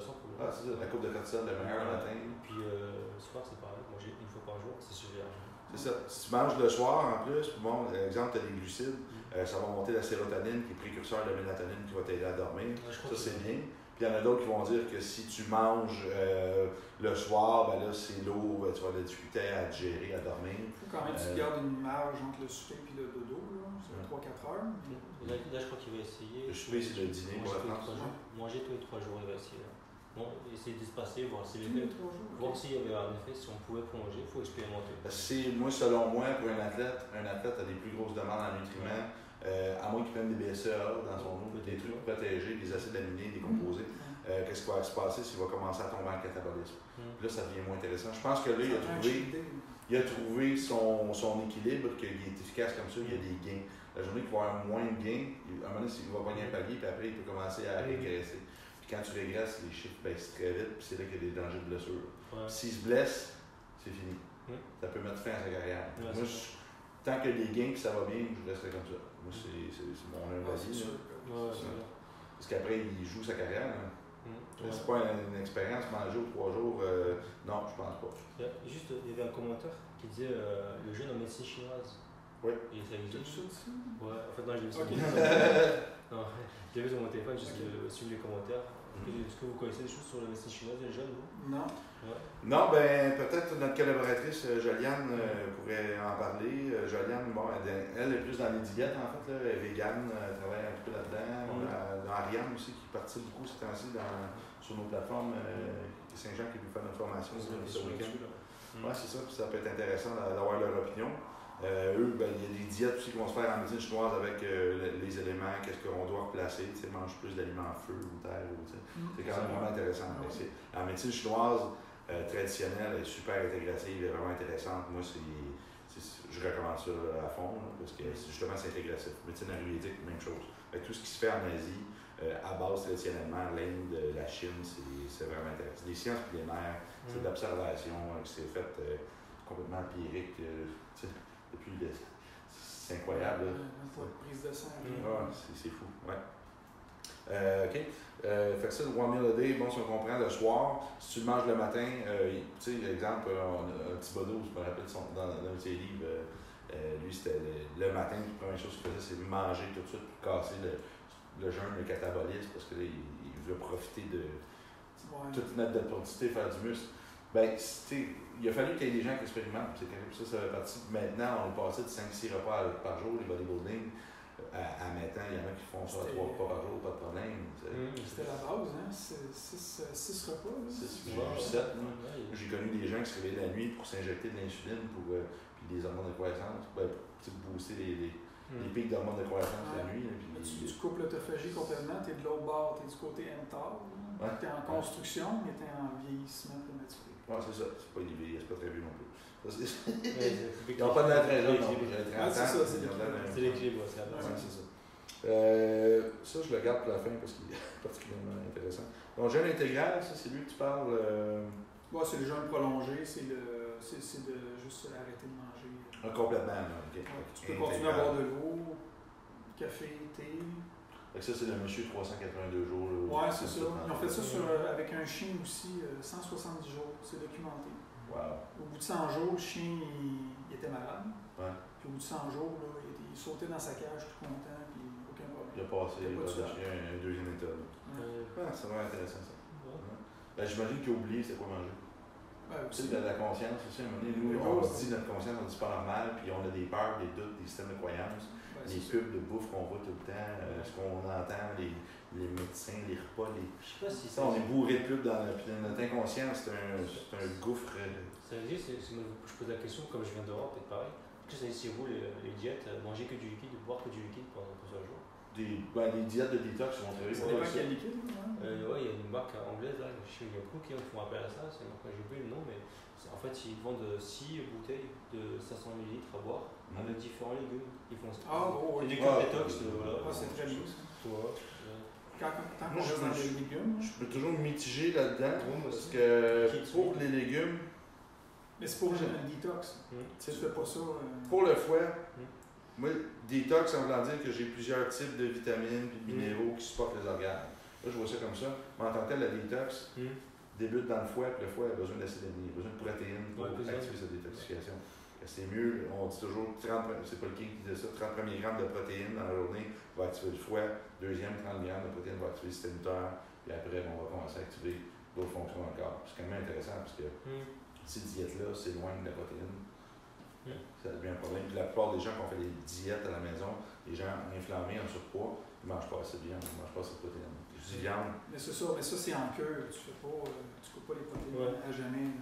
sans problème. Ah, c'est ça, la coupe de cortisol le meilleur matin. Puis le soir, c'est pareil, manger 1 fois par jour, c'est suffisant. C'est ça. Si tu manges le soir en plus, bon, exemple, tu as des glucides, ça va monter la sérotonine qui est précurseur de la mélatonine qui va t'aider à dormir. Ça, c'est bien. Puis il y en a d'autres qui vont dire que si tu manges le soir, ben là, c'est lourd, tu vas avoir des difficultés à digérer, à dormir. Il faut quand même que tu gardes une marge entre le souper et le dodo, c'est 3-4 heures. Là, je crois qu'il va essayer. Le souper, c'est le dîner pour la France. Manger tous les 3 jours, il va essayer. Bon, essayer d'espacer, voir s'il y avait un effet, si on pouvait prolonger, il faut expérimenter. Moi, selon moi, pour un athlète a des plus grosses demandes en nutriments, à moins qu'il prenne des BCAA dans son eau, des trucs protégés, des acides aminés, des composés. Qu'est-ce qui va se passer s'il va commencer à tomber en catabolisme? Là, ça devient moins intéressant. Je pense que là, il a trouvé son équilibre, qu'il est efficace comme ça, il y a des gains. La journée qu'il va avoir moins de gains, à un moment donné, il va pogner un palier, puis après, il peut commencer à régresser. Puis quand tu régresses, les chiffres baissent très vite, puis c'est là qu'il y a des dangers de blessure. S'il se blesse, c'est fini. Ça peut mettre fin à sa carrière. Moi, tant qu'il y a des gains et que ça va bien, je resterai comme ça. Moi, c'est mon humble avis. Parce qu'après, il joue sa carrière. C'est pas une expérience manger aux 3 jours. Non, je pense pas. Il y avait un commentaire qui disait le jeune en médecine chinoise. Oui. Et ça existe. Ouais, en fait, non, je l'ai vu sur non, j'ai vu sur mon téléphone, juste suivre les commentaires. Est-ce que vous connaissez des choses sur la médecine chinoise, les jeunes, vous? Non. Non, ben peut-être notre collaboratrice Joliane pourrait en parler. Joliane, bon, elle est plus dans les diètes en fait, là, elle est végane, elle travaille un peu là-dedans. On a Ariane aussi qui participe beaucoup ces temps-ci sur nos plateformes. Saint-Jean qui nous fait notre formation ce week-end. Oui, c'est ça, puis ça peut être intéressant d'avoir leur opinion. Eux, ben, il y a des diètes aussi qui vont se faire en médecine chinoise avec les éléments, qu'est-ce qu'on doit replacer, mange plus d'aliments en feu ou terre. C'est quand même vraiment intéressant. La médecine chinoise traditionnelle est super intégrative, elle est vraiment intéressante. Moi, je recommande ça à fond, parce que justement, c'est intégratif. Médecine ayurvédique, même chose. Avec tout ce qui se fait en Asie, à base traditionnellement, l'Inde, la Chine, c'est vraiment intéressant. Les sciences primaires, c'est de l'observation, c'est fait complètement empirique. C'est incroyable. Pas de prise de sang. C'est fou. Ouais. OK. Fait que ça, le One Meal a Day, bon, si on comprend, le soir, si tu le manges le matin, tu sais, exemple, un petit Bono, je me rappelle dans un de ses livres, lui, c'était le matin, la première chose qu'il faisait, c'est manger tout de suite pour casser le jeûne, le catabolisme, parce que là, il veut profiter de toute notre productivité, faire du muscle. Ben, il a fallu qu'il y ait des gens qui expérimentent. Ça fait partie. Maintenant, on est passé de 5-6 repas par jour, les bodybuilding. À maintenant, il y en a qui font ça 3 repas par jour, pas de problème. C'était la base, hein? 6 repas. 6, j'ai vu 7. J'ai connu des gens qui se réveillaient la nuit pour s'injecter de l'insuline puis des hormones de croissance, pour booster les pics d'hormones de croissance la nuit. Tu coupes l'autophagie complètement, tu es de l'autre bord, tu es du côté mTOR. Tu es en construction, mais tu es en vieillissement prématuré. Oui, c'est ça. C'est pas c'est pas très vieux non plus. Ils n'ont pas de la très jeune, non. J'ai 30 ans. C'est l'équilibre, c'est la base. Ouais, c'est ça. Ça, je le garde pour la fin parce qu'il est particulièrement intéressant. Donc, jeûne intégral, ça, c'est lui que tu parles. C'est le jeûne prolongé, c'est de juste arrêter de manger. Complètement, OK. Tu peux continuer à boire de l'eau, café, thé. Ça, c'est le monsieur 382 jours. Oui, c'est ça. Ils ont fait ça avec un chien aussi, 170 jours. C'est documenté. Wow. Au bout de 100 jours, le chien il était malade. Ouais. Puis au bout de 100 jours, là, il sautait dans sa cage tout content, puis aucun problème. Il a passé une deuxième étape. C'est vraiment intéressant ça. Ben, j'imagine qu'il a oublié c'est quoi manger. Tu sais, la conscience aussi, à un moment donné, nous, on se dit notre conscience, on dit pas normal, puis on a des peurs, des doutes, des systèmes de croyances, les pubs de bouffe qu'on voit tout le temps, ce qu'on entend, les médecins, les repas, Je sais pas si ça, on est bourré de pubs dans notre inconscient, c'est un gouffre. Ça veut dire, je pose la question, comme je viens d'Europe, peut-être pareil. Qu'est-ce que ça veut dire si vous, les diètes, manger que du liquide, boire que du liquide pendant plusieurs jours? Les diètes de détox vont travailler Ça pour dépend ça. quel liquide. Ouais, il y a une marque anglaise, là, je sais qu'il y a beaucoup qui font appel à ça, j'ai oublié le nom, mais en fait, ils vendent 6 bouteilles de 500 ml à boire avec différents légumes. Ils font ça. Oui. Des cures détox, voilà. C'est très bien ça. Ouais. Quand on reste dans les légumes. Je peux toujours mitigé là-dedans, parce que pour les légumes. Mais c'est pour un détox. Tu fais pas ça. Pour le foie, moi, détox, ça veut dire que j'ai plusieurs types de vitamines et de minéraux qui supportent les organes. Là, je vois ça comme ça. Mais en tant que tel, la détox débute dans le foie, puis le foie a besoin d'acide aminé, il a besoin de protéines pour activer sa détoxification. C'est mieux, on dit toujours, c'est pas le King qui dit ça, 30 premiers grammes de protéines dans la journée va activer le foie, deuxième 30 grammes de protéines va activer le système moteur, puis après, on va commencer à activer d'autres fonctions dans le corps. C'est quand même intéressant parce que cette diète-là s'éloigne de la protéine. Ça devient un problème. Puis la plupart des gens qui ont fait des diètes à la maison, les gens inflammés, en surpoids, ils ne mangent pas assez de viande, ils ne mangent pas assez de protéines. Je dis viande. Mais c'est ça, c'est en cure. Tu coupes pas les protéines à jamais.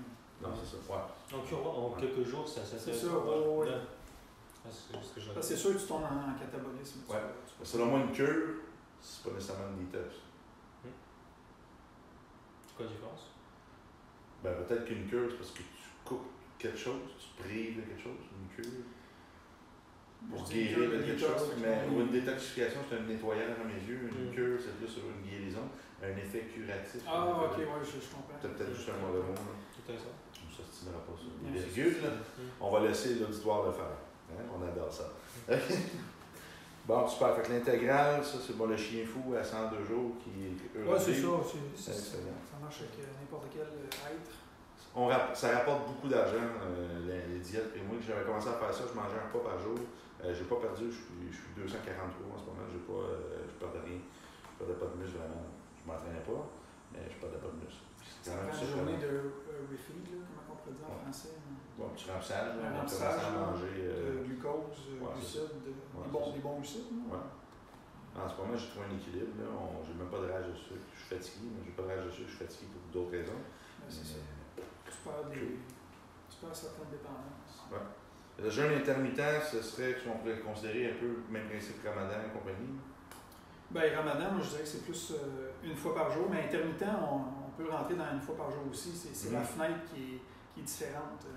Non, c'est ça. Ouais. En cure, en quelques jours, ça c'est ça. Oui. C'est sûr que tu tombes en catabolisme. Ouais. Selon moi, une cure, c'est pas nécessairement une détox. C'est quoi la différence? Peut-être qu'une cure, c'est parce que tu coupes quelque chose, tu prives de quelque chose, une cure. Pour guérir de quelque chose. Mais une détoxification, c'est un nettoyage à mes yeux. Une cure, c'est plus sur une guérison, un effet curatif. Ok, je comprends. C'est peut-être juste un mauvais mot. Tout à fait. On ne s'ostinera pas sur les virgules. On va laisser l'auditoire le faire. On adore ça. Bon, super. Fait que l'intégrale, ça, c'est le chien fou à 102 jours qui est heureux. Oui, c'est ça. Ça marche avec n'importe quel être. Ça rapporte beaucoup d'argent, les diètes. Et moi, j'avais commencé à faire ça, je mangeais un repas par jour. J'ai pas perdu, je suis 243 en ce moment. Je perdais rien. Je perdais pas de muscle vraiment. Je m'entraînais pas, mais je perdais pas de muscle. Ça prend une journée de refeed, comment on pourrait dire en français? Bon, petit remplissage. Un remplissage à manger de glucose, glucides, des bons glucides. En ce moment, j'ai trouvé un équilibre. J'ai même pas de rage de sucre. Je suis fatigué, mais j'ai pas de rage de sucre. Je suis fatigué pour d'autres raisons. C'est ça. Tu perds certaines dépendances. Ouais. Le jeûne intermittent, ce serait ce qu'on pourrait considérer un peu le même principe que Ramadan et compagnie? Ramadan, moi je dirais que c'est plus une fois par jour, mais intermittent, on peut rentrer dans une fois par jour aussi. C'est la fenêtre qui est différente.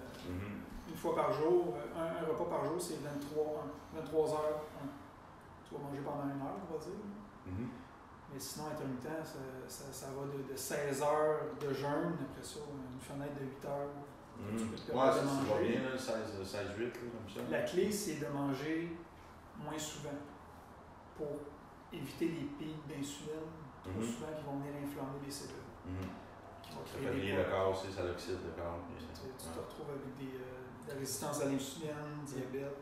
Une fois par jour, un repas par jour, c'est 23 heures. Tu vas manger pendant 1 heure, on va dire. Mais sinon, intermittent, ça va de 16 heures de jeûne, après ça, une fenêtre de 8 heures. Ça va bien, 16-8, comme ça. La clé, c'est de manger moins souvent pour éviter les pics d'insuline trop souvent qui vont venir inflammer les cellules. Ça fait lier le corps aussi, ça l'oxyde le corps. Tu te retrouves avec de la résistance à l'insuline, diabète.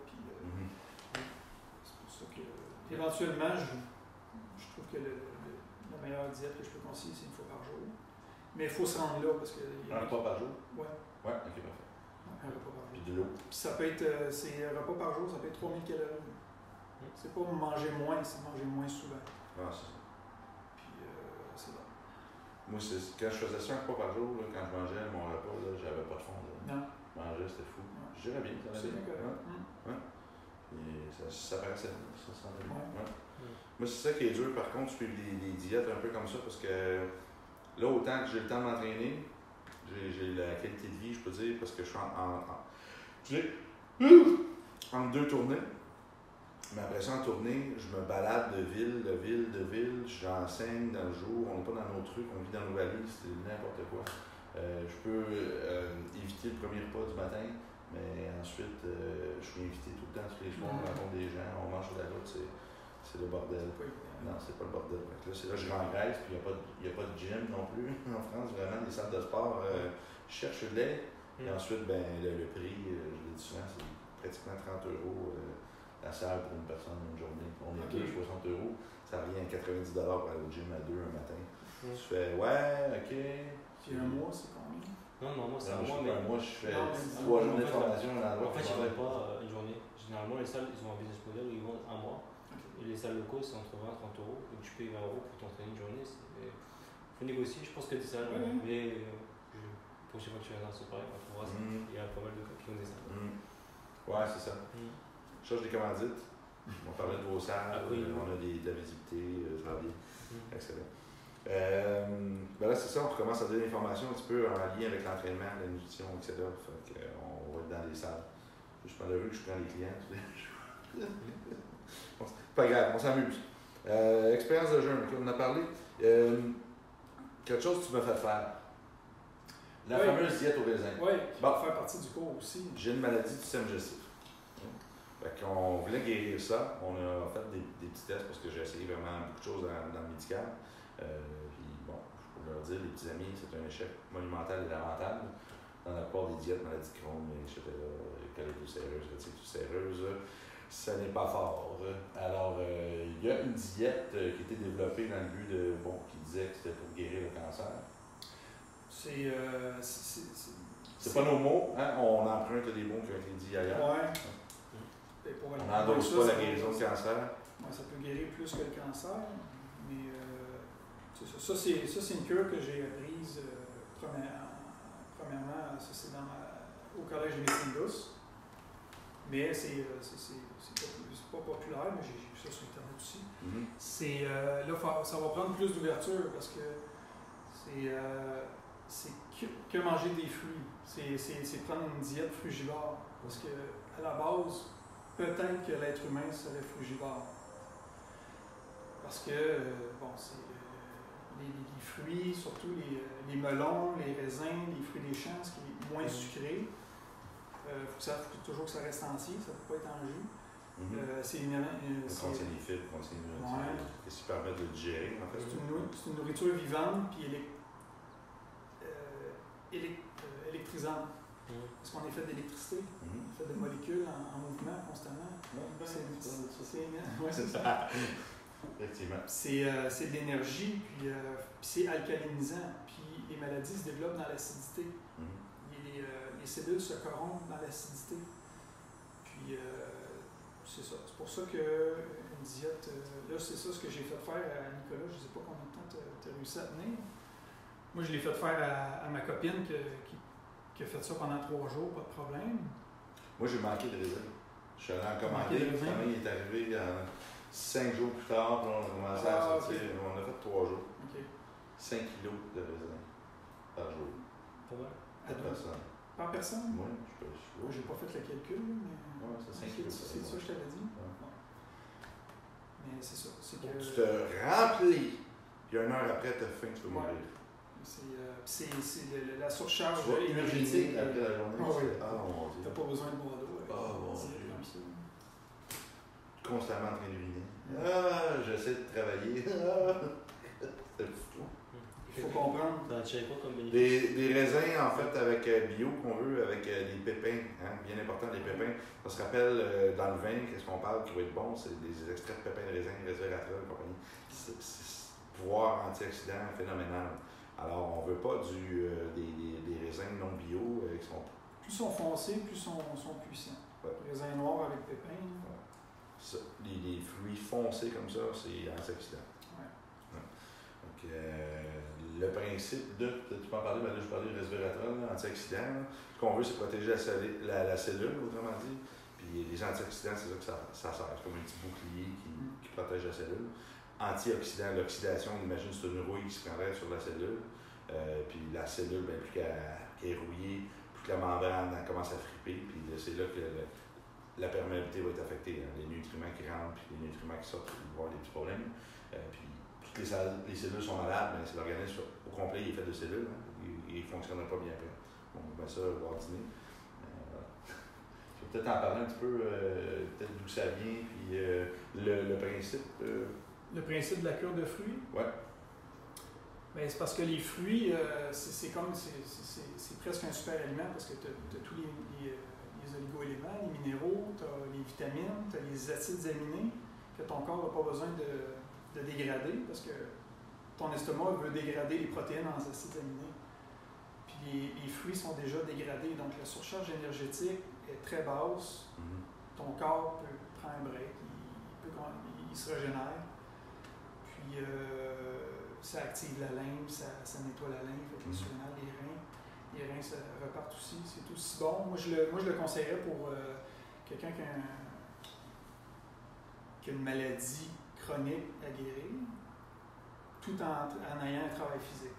C'est pour ça que, éventuellement, je trouve que la meilleure diète que je peux conseiller, c'est une fois par jour. Mais il faut se rendre là parce que. Un repas par jour? Ouais. Ouais, ok, parfait. Un repas par jour. Puis de l'eau. Puis ça peut être, c'est un repas par jour, ça peut être 3000 calories. C'est pas manger moins, c'est manger moins souvent. Ah, c'est ça. Puis c'est bon. Moi, quand je faisais ça un repas par jour, là, quand je mangeais mon repas, j'avais pas de fond. Non. Je mangeais, c'était fou. Je dirais bien, ça c'est bien correct. Et ça paraissait bien, ça semblait bien. Ouais. Moi, c'est ça qui est dur, par contre, suivre les diètes un peu comme ça, parce que là, autant que j'ai le temps de m'entraîner, j'ai la qualité de vie, je peux dire, parce que je suis entre 2 tournées. Mais après ça, en tournée, je me balade de ville, j'enseigne dans le jour, on n'est pas dans nos trucs, on vit dans nos valises, c'est n'importe quoi. Je peux éviter le premier repas du matin, mais ensuite, je suis invité tout le temps, tous les soirs, on rencontre des gens, on mange sur la route, c'est le bordel. Non, c'est pas le bordel. C'est là que je rengraisse, puis il n'y a pas de gym non plus en France, vraiment, des salles de sport. Je cherche l'aide, et ensuite, le prix, je l'ai dit souvent, c'est pratiquement 30 € la salle pour une personne une journée. On est 60 €, ça revient à 90 $ pour aller au gym à 2 un matin. Tu fais, ouais, ok. Puis un mois, c'est combien? Non, moi, c'est à Non, moi, je sais mais. pas, moi, je fais Non, mais- 3 journées de formation à un endroit. En fait, puis je je ne vais- pas une journée. Généralement, les salles, ils ont un business model où ils vendent un mois. Et les salles locaux, c'est entre 20 et 30 euros. Donc, tu payes 20 euros pour t'entraîner une journée. Il faut négocier. Je pense qu'il y a des salles. Ouais. Mais pour chaque fois que tu viendras, c'est pareil. On trouvera ça. Il y a pas mal de cas qui ont des salles. Ouais, c'est ça. Je cherche des commandites. On parlait de vos salles. Ah, oui. On a de la visibilité. Ça va bien. Excellent. Ben là, c'est ça. On commence à donner des informations un petit peu en lien avec l'entraînement, la nutrition, etc. Fait que, on va être dans les salles. Je prends le vu que je prends les clients. Bon, c'est pas grave, on s'amuse. Expérience de jeûne, on en a parlé. Quelque chose que tu m'as fait faire. La Oui. fameuse diète au raisin. Oui, qui Bon. va faire partie du cours aussi. J'ai une maladie du système digestif. Fait qu'on voulait guérir ça. On a fait des petits tests parce que j'ai essayé vraiment beaucoup de choses dans le médical. Puis bon, je peux leur dire, les petits amis, c'est un échec monumental et lamentable. Dans la plupart des diètes, maladie de Crohn, etc., cholédoulcéreuse, rétine ulcéreuse, ça n'est pas fort. Alors, il y a une diète qui a été développée dans le but de, qui disait que c'était pour guérir le cancer. C'est pas nos mots, hein? On emprunte des mots qui ont été dits ailleurs. Ouais. Et pour On aller n'endosse plus pas loin, la guérison du cancer. Ouais, ça peut guérir plus que le cancer, mais c'est ça. Ça, c'est une cure que j'ai apprise premièrement, ça c'est au collège de médecine douce. Mais c'est pas populaire, mais j'ai vu ça sur Internet aussi. Là, ça va prendre plus d'ouverture parce que c'est que manger des fruits. C'est prendre une diète frugivore. Parce que à la base, peut-être que l'être humain serait frugivore. Parce que, c'est les fruits, surtout les melons, les raisins, les fruits des champs, ce qui est moins sucré. Faut toujours que ça reste entier, ça ne peut pas être en jus. C'est Ça contient des fibres, contient ce qui permet de le digérer, en fait. C'est une nourriture vivante puis électrisante. Parce qu'on est fait d'électricité, on est fait de molécules en mouvement constamment. C'est ça. Effectivement. C'est de l'énergie, puis c'est alcalinisant. Puis les maladies se développent dans l'acidité. Les cellules se corrompent dans l'acidité. Puis c'est ça. C'est pour ça qu'une diète, là c'est ça ce que j'ai fait faire à Nicolas. Je ne sais pas combien de temps tu as réussi à tenir. Moi je l'ai fait faire à ma copine qui a fait ça pendant 3 jours, pas de problème. Moi j'ai manqué de raisin. Je suis allé en commander, la famille est arrivée 5 jours plus tard, puis on a commencé à sortir. Okay. On a fait 3 jours. 5 kilos de raisin par jour. Pour moi? Par personne. Par personne? Oui, j'ai pas fait le calcul, mais. Ouais, c'est 5 kilos. C'est ça que je t'avais dit? Ouais. Mais c'est ça. C'est que... Tu te remplis, puis 1 heure après, tu as faim, tu peux mourir. C'est la surcharge énergétique après la journée. Mon Dieu. T'as pas besoin de boire d'eau. Mon Dieu. Constamment en train d'uriner. J'essaie de travailler. C'est fou. Il faut comprendre. Des raisins, en fait, avec bio qu'on veut, avec des pépins, bien important, des pépins. Ça se rappelle, dans le vin, qu'est-ce qu'on parle qui va être bon? C'est des extraits de pépins de raisin, resveratrol, compagnie. C'est pouvoir antioxydant phénoménal. Alors, on ne veut pas des raisins non bio qui sont... Plus ils sont foncés, plus ils sont puissants. Les raisins noirs avec pépins. Les fruits foncés comme ça, c'est antioxydant. Donc, le principe de... Tu peux en parler, mais là, je parlais de resveratrol, antioxydant. Ce qu'on veut, c'est protéger la cellule, autrement dit. Puis les antioxydants, c'est ça que ça sert. C'est comme un petit bouclier qui protège la cellule. Antioxydant, l'oxydation, on imagine c'est une rouille qui se prendrait sur la cellule. Puis la cellule, plus qu'elle est rouillée, plus que la membrane commence à friper. Puis c'est là que la perméabilité va être affectée. Les nutriments qui rentrent, puis les nutriments qui sortent, il va y avoir des petits problèmes. Puis toutes les cellules sont malades, mais c'est l'organisme au complet, il est fait de cellules. Il ne fonctionnerait pas bien après. On met ça au dîner. Je vais peut-être en parler un petit peu, peut-être d'où ça vient, puis le principe. Le principe de la cure de fruits? Oui. Ben, c'est parce que les fruits, c'est presque un super aliment parce que tu as tous les oligo-éléments, les minéraux, tu as les vitamines, tu as les acides aminés que ton corps n'a pas besoin de dégrader parce que ton estomac veut dégrader les protéines en acides aminés. Puis les fruits fruits sont déjà dégradés. Donc, la surcharge énergétique est très basse. Mhm. Ton corps prend un break, il se régénère. Puis, ça active la lymphe, ça nettoie la lymphe avec les surrénales, les reins. Les reins ça repartent aussi. C'est aussi bon. Moi, je le conseillerais pour quelqu'un qui a une maladie chronique à guérir, tout en ayant un travail physique.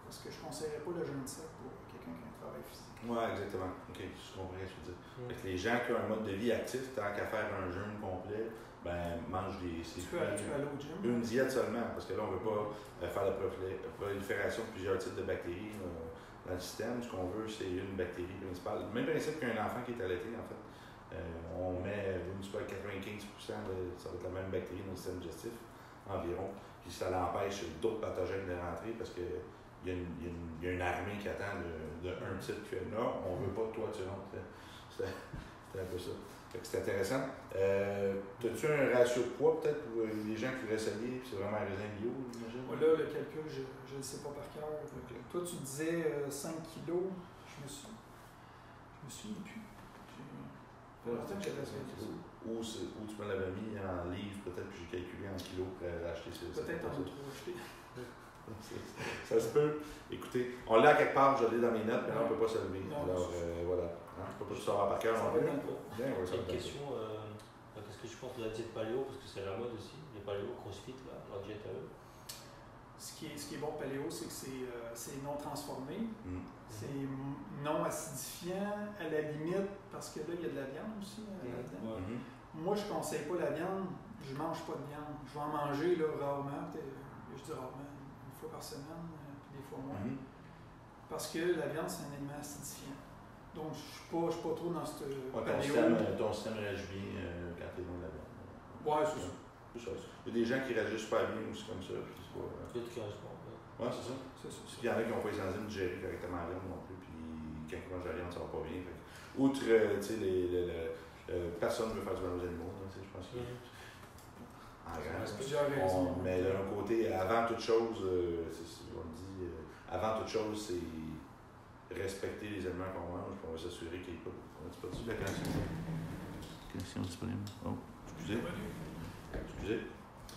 Parce que je ne conseillerais pas le jeûne sec pour quelqu'un qui a un travail physique. Oui, exactement. OK, je comprends ce que tu veux dire. Fait que les gens qui ont un mode de vie actif, tant qu'à faire un jeûne complet, ben, mangent des... Tu peux aller au gym. Une diète seulement, parce que là, on ne veut pas faire la prolifération de plusieurs types de bactéries dans le système. Ce qu'on veut, c'est une bactérie principale. Le même principe qu'un enfant qui est allaité, en fait. On met, je sais pas, 95%, ça va être la même bactérie dans le système digestif, environ. Puis ça l'empêche d'autres pathogènes de rentrer parce qu'il y a une armée qui attend d'un type qui fait non, on veut pas que toi tu rentres. C'est un peu ça. Fait que c'est intéressant. As-tu un ratio de poids peut-être pour les gens qui voudraient essayer, puis c'est vraiment un raisin bio, j'imagine? Là, le calcul, je ne le sais pas par cœur. Okay. Toi, tu disais 5 kilos. Je me suis plus. Ou tu me l'avais mis en livres, peut-être que j'ai calculé en kilos pour acheter ça. Peut-être en trop acheté. Ça se peut. Écoutez, on l'a quelque part, je l'ai dans mes notes, mais là, on ne peut pas se lever. Alors, voilà. Hein, je ne peux pas tout savoir par cœur. Bien, une question, qu'est-ce que je pense de la diète paléo, parce que c'est la mode aussi, les paléo, crossfit, là, leur diète à eux. Ce qui est bon paléo, c'est que c'est non transformé, c'est non acidifiant, à la limite, parce que là, il y a de la viande aussi là-dedans. Moi, je ne conseille pas la viande, je ne mange pas de viande. Je vais en manger là, rarement, je dis rarement, une fois par semaine, puis des fois moins. Parce que la viande, c'est un aliment acidifiant. Donc, je ne suis pas trop dans ce paléo. Ton système réagit bien quand tu es dans la viande. Oui, c'est ça. Il y a des gens qui réagissent pas bien aussi comme ça. D'autres qui réagissent pas. Oui, c'est ça. Il y en a qui n'ont pas les enzymes digérées correctement la viande non plus, puis quand ils mangent la viande, ça va pas bien. Outre, tu sais, personne ne veut faire du mal aux animaux, je pense que. En grand. Mais d'un côté, avant toute chose, on dit, avant toute chose, c'est respecter les aliments qu'on mange, puis on va s'assurer qu'il n'y ait pas. On dit pas dessus la connexion. Connexion disponible. Oh, excusez.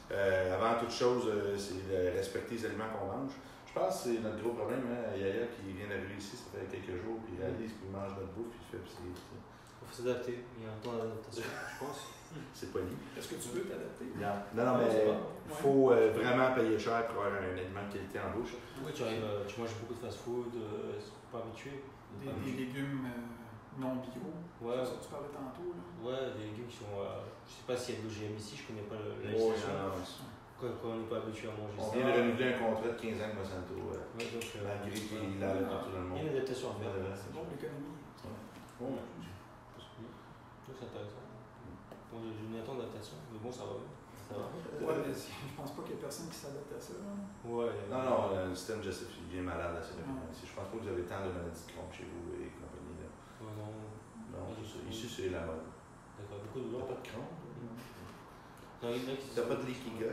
Avant toute chose, c'est de respecter les aliments qu'on mange. Je pense que c'est notre gros problème. Hein? Yaya qui vient d'arriver ici, ça fait quelques jours, puis il réalise qu'il mange notre bouffe, puis il fait. Il faut s'adapter. Il y a un temps d'adaptation, je pense. C'est pas lié. Est-ce que tu veux t'adapter? Non, mais il faut vraiment payer cher pour avoir un aliment de qualité en bouche. Oui, tu manges beaucoup de fast-food, pas habitué. Des légumes non bio. Ouais. C'est ça que tu parlais tantôt. Là. Ouais, des légumes qui sont. Je sais pas s'il y a de l'OGM ici, je connais pas la législation. Quand on n'est pas habitué à manger ça. On vient de renouveler un contrat de 15 ans avec Monsanto. Malgré qu'il a tout le monde. Il y a une adaptation à faire. C'est bon l'économie. Ouais. C'est intéressant. Bon, j'ai une attente d'adaptation, mais bon, ça va bien. Ouais, mais je pense pas qu'il y ait personne qui s'adapte à ça. Ouais. Non, le système digestif devient malade assez rapidement. Je pense pas que vous avez tant de maladies de Crohn chez vous et compagnie. Non, ici c'est la mode. D'accord, beaucoup de douleurs. T'as pas de Crohn? T'as pas de leaky gut?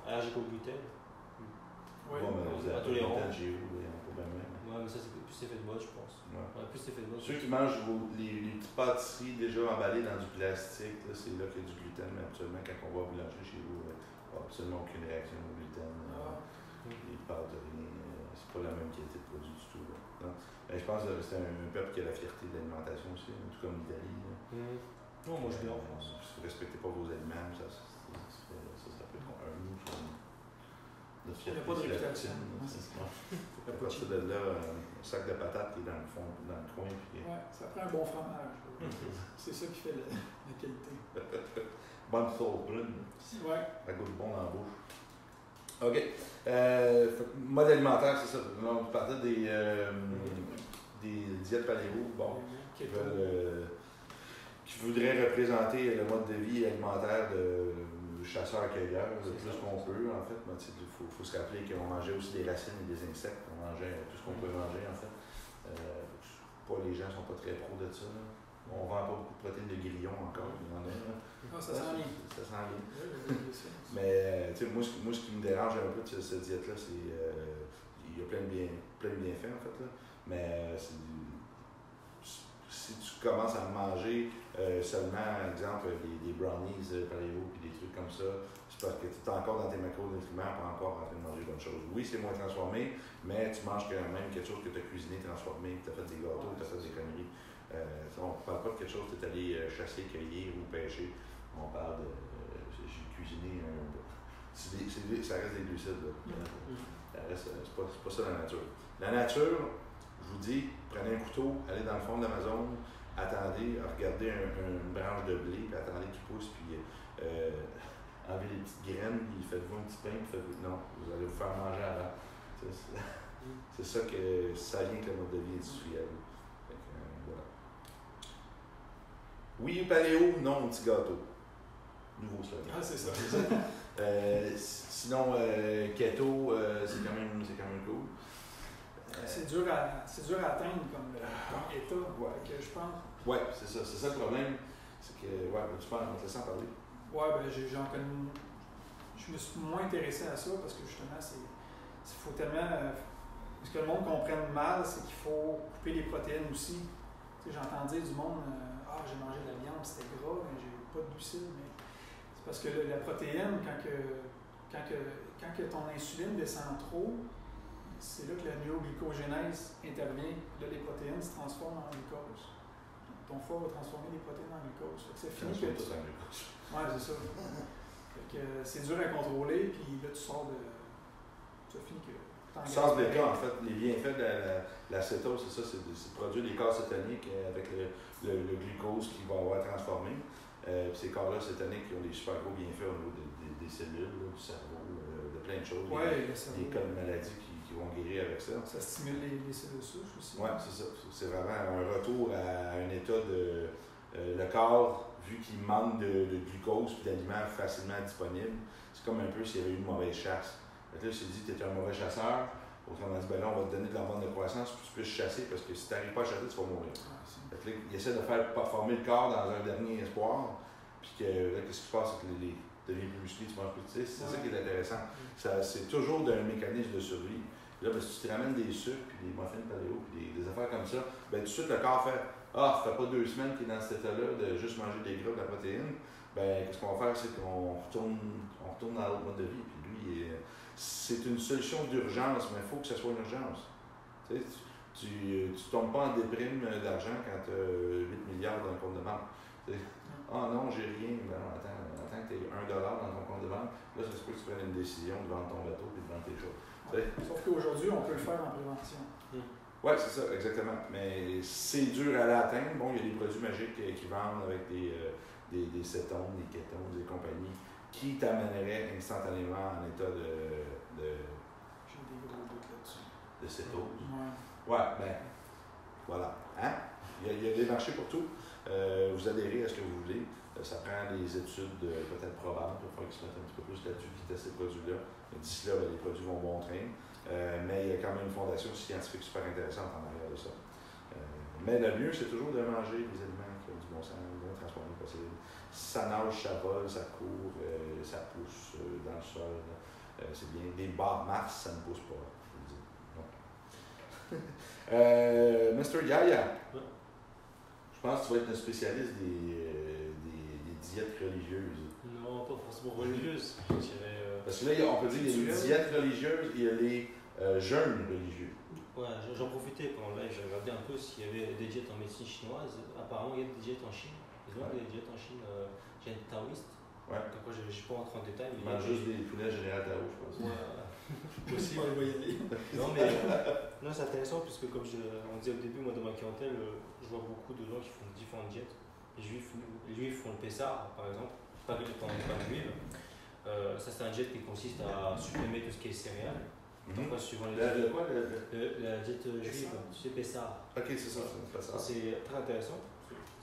Allergique au gluten. Oui. Bon, mais vous avez pas de gluten chez vous, il y en a pas bien. Ouais, mais ça c'est plus effet de mode, je pense. Ouais, plus effet de mode. Ceux qui mangent les petites pâtisseries déjà emballées dans du plastique, c'est là qu'il y a du gluten, mais absolument quand on va boulanger chez vous, il n'y a absolument aucune réaction au gluten. Les pâtes, rien. C'est pas la même qualité de produit du tout. Non. Mais je pense que c'est un peuple qui a la fierté de l'alimentation aussi, tout comme l'Italie. Non, moi je viens en France. Si vous ne respectez pas vos aliments, ça peut être un mot. Il n'y a pas de réputation. À partir de là, un sac de patates qui est dans le fond, dans le coin. Puis... Ouais, ça prend un bon fromage. C'est ça qui fait la qualité. Bonne sauce brune. Ouais. Ça goûte bon dans la bouche. OK. Mode alimentaire, c'est ça. On parlait des diètes paléo, bon, qui voudraient représenter le mode de vie alimentaire de chasseurs-cueilleurs, le plus qu'on peut, en fait. Il faut se rappeler qu'on mangeait aussi des racines et des insectes. On mangeait tout ce qu'on peut manger, en fait. Les gens ne sont pas très pros de ça. Là. On ne vend pas beaucoup de protéines de grillon encore. Il y en a. Ça sent bien. Ça sent bien. Mais moi, ce qui me dérange un peu de cette diète-là, c'est qu'il y a plein de bienfaits, en fait. Là. Mais si tu commences à manger seulement, exemple, des brownies paléo puis des trucs comme ça, c'est parce que tu es encore dans tes macronutriments, pas encore en train de manger bonne chose. Oui, c'est moins transformé, mais tu manges quand même quelque chose que tu as cuisiné, transformé, tu as fait des gâteaux, tu as fait des conneries. On ne parle pas de quelque chose que tu es allé chasser, cueillir ou pêcher. On parle de. J'ai cuisiné un. Ça reste des glucides. C'est pas ça la nature. La nature, je vous dis, prenez un couteau, allez dans le fond de l'Amazon, attendez, regardez une branche de blé, puis attendez qu'il pousse, puis enlevez les petites graines, puis faites-vous un petit pain, puis non, vous allez vous faire manger avant. C'est ça que ça vient avec le mode de vie industriel. Voilà. Oui, paléo, non, petit gâteau. Nouveau slogan. Ah, c'est ça. Sinon, keto, c'est quand même cool. C'est dur à atteindre comme état, que je pense. Oui, c'est ça le problème. C'est que, tu parles, on te laisse en parler. Oui, j'en connais. Je me suis moins intéressé à ça parce que justement, faut tellement. Ce que le monde comprenne mal, c'est qu'il faut couper les protéines aussi. Tu sais, j'entends dire du monde, j'ai mangé de la viande, c'était gras, mais j'ai pas de glucides. Mais c'est parce que la protéine, quand ton insuline descend trop, c'est là que la myoglycogénèse intervient. Là, les protéines se transforment en glucose. Ton foie va transformer les protéines en glucose. C'est fini que tout en glucose. Ouais, c'est ça. Fait que, c'est dur à contrôler, puis là, tu sors de. Tu finis que. Tu sors de l'état, en fait. Les bienfaits de l'acétose, c'est ça, c'est de produire des corps cétoniques avec le glucose qui va avoir transformé. Ces corps-là cétoniques qui ont des super gros bienfaits au niveau des cellules, du cerveau, de plein de choses. Ouais, des cas de maladies qui vont guérir avec ça. Ça stimule les cellules souches aussi. Oui, c'est ça. C'est vraiment un retour à un état de. Le corps, vu qu'il manque de glucose et d'aliments facilement disponibles, c'est comme un peu s'il y avait eu une mauvaise chasse. Là, je t'ai dit, tu es un mauvais chasseur. Autrement dit, là, on va te donner de l'hormone de croissance pour que tu puisses chasser, parce que si tu n'arrives pas à chasser, tu vas mourir. Là, il essaie de faire former le corps dans un dernier espoir. Puis qu'est-ce qui se passe, c'est que tu deviens plus musclé, tu manges plus. C'est ça qui est intéressant. C'est toujours d'un mécanisme de survie. Là, si tu te ramènes des sucres, puis des muffins paléo, puis des affaires comme ça, tout de suite, le corps fait ça fait pas 2 semaines qu'il est dans cet état-là de juste manger des gras, de la protéine. Qu'est-ce qu'on va faire, c'est qu'on retourne dans l'autre mode de vie. Puis lui, c'est une solution d'urgence, mais il faut que ce soit une urgence. Tu tombes pas en déprime d'argent quand tu as 8 milliards dans le compte de banque. Non, j'ai rien. Attends que tu aies $1 dans ton compte de banque. Là, ça se peut que tu prennes une décision de vendre ton bateau et de vendre tes choses. Sauf qu'aujourd'hui, on peut le faire en prévention. Oui, c'est ça, exactement. Mais c'est dur à l'atteindre. Bon, il y a des produits magiques qui vendent avec des cétones, des kétones, des compagnies qui t'amèneraient instantanément en état de J'ai des gros doutes là-dessus. De cétose. Ouais, voilà. Hein? Il y a des marchés pour tout. Vous adhérez à ce que vous voulez. Ça prend des études peut-être probables pour faire qu'ils se mettent un petit peu plus là-dessus qui testent ces produits-là. D'ici là, les produits vont bon train. Mais il y a quand même une fondation scientifique super intéressante en arrière de ça. Mais le mieux, c'est toujours de manger des aliments qui ont du bon sens, le moins transformé possible. Ça nage, ça vole, ça court, ça pousse dans le sol. C'est bien. Des barres Mars, ça ne pousse pas. Mr. Yaya, je pense que tu vas être un spécialiste des diètes religieuses. Non, pas forcément religieuses. Parce que là, on peut dire qu'il y a les diètes religieuses et il y a les jeûnes religieux. Ouais, j'en profitais pendant le live, j'ai regardé un peu s'il y avait des diètes en médecine chinoise. Apparemment, il y a des diètes en Chine. Ils ont des diètes en Chine, diètes taoïstes. Ouais. Donc, moi, je ne suis pas rentré en détail. Ils mangent juste des poulets Général Tao, je pense. Aussi, on va y aller. Non, mais non, c'est intéressant puisque, comme on disait au début, moi, dans ma clientèle, je vois beaucoup de gens qui font différentes diètes. Les juifs font le Pessar, par exemple, pas d'huile. Ça, c'est un diète qui consiste à supprimer tout ce qui est céréales. Donc, suivant les la diète juive, c'est Pessar. Ok, c'est ça, c'est ça. C'est très intéressant.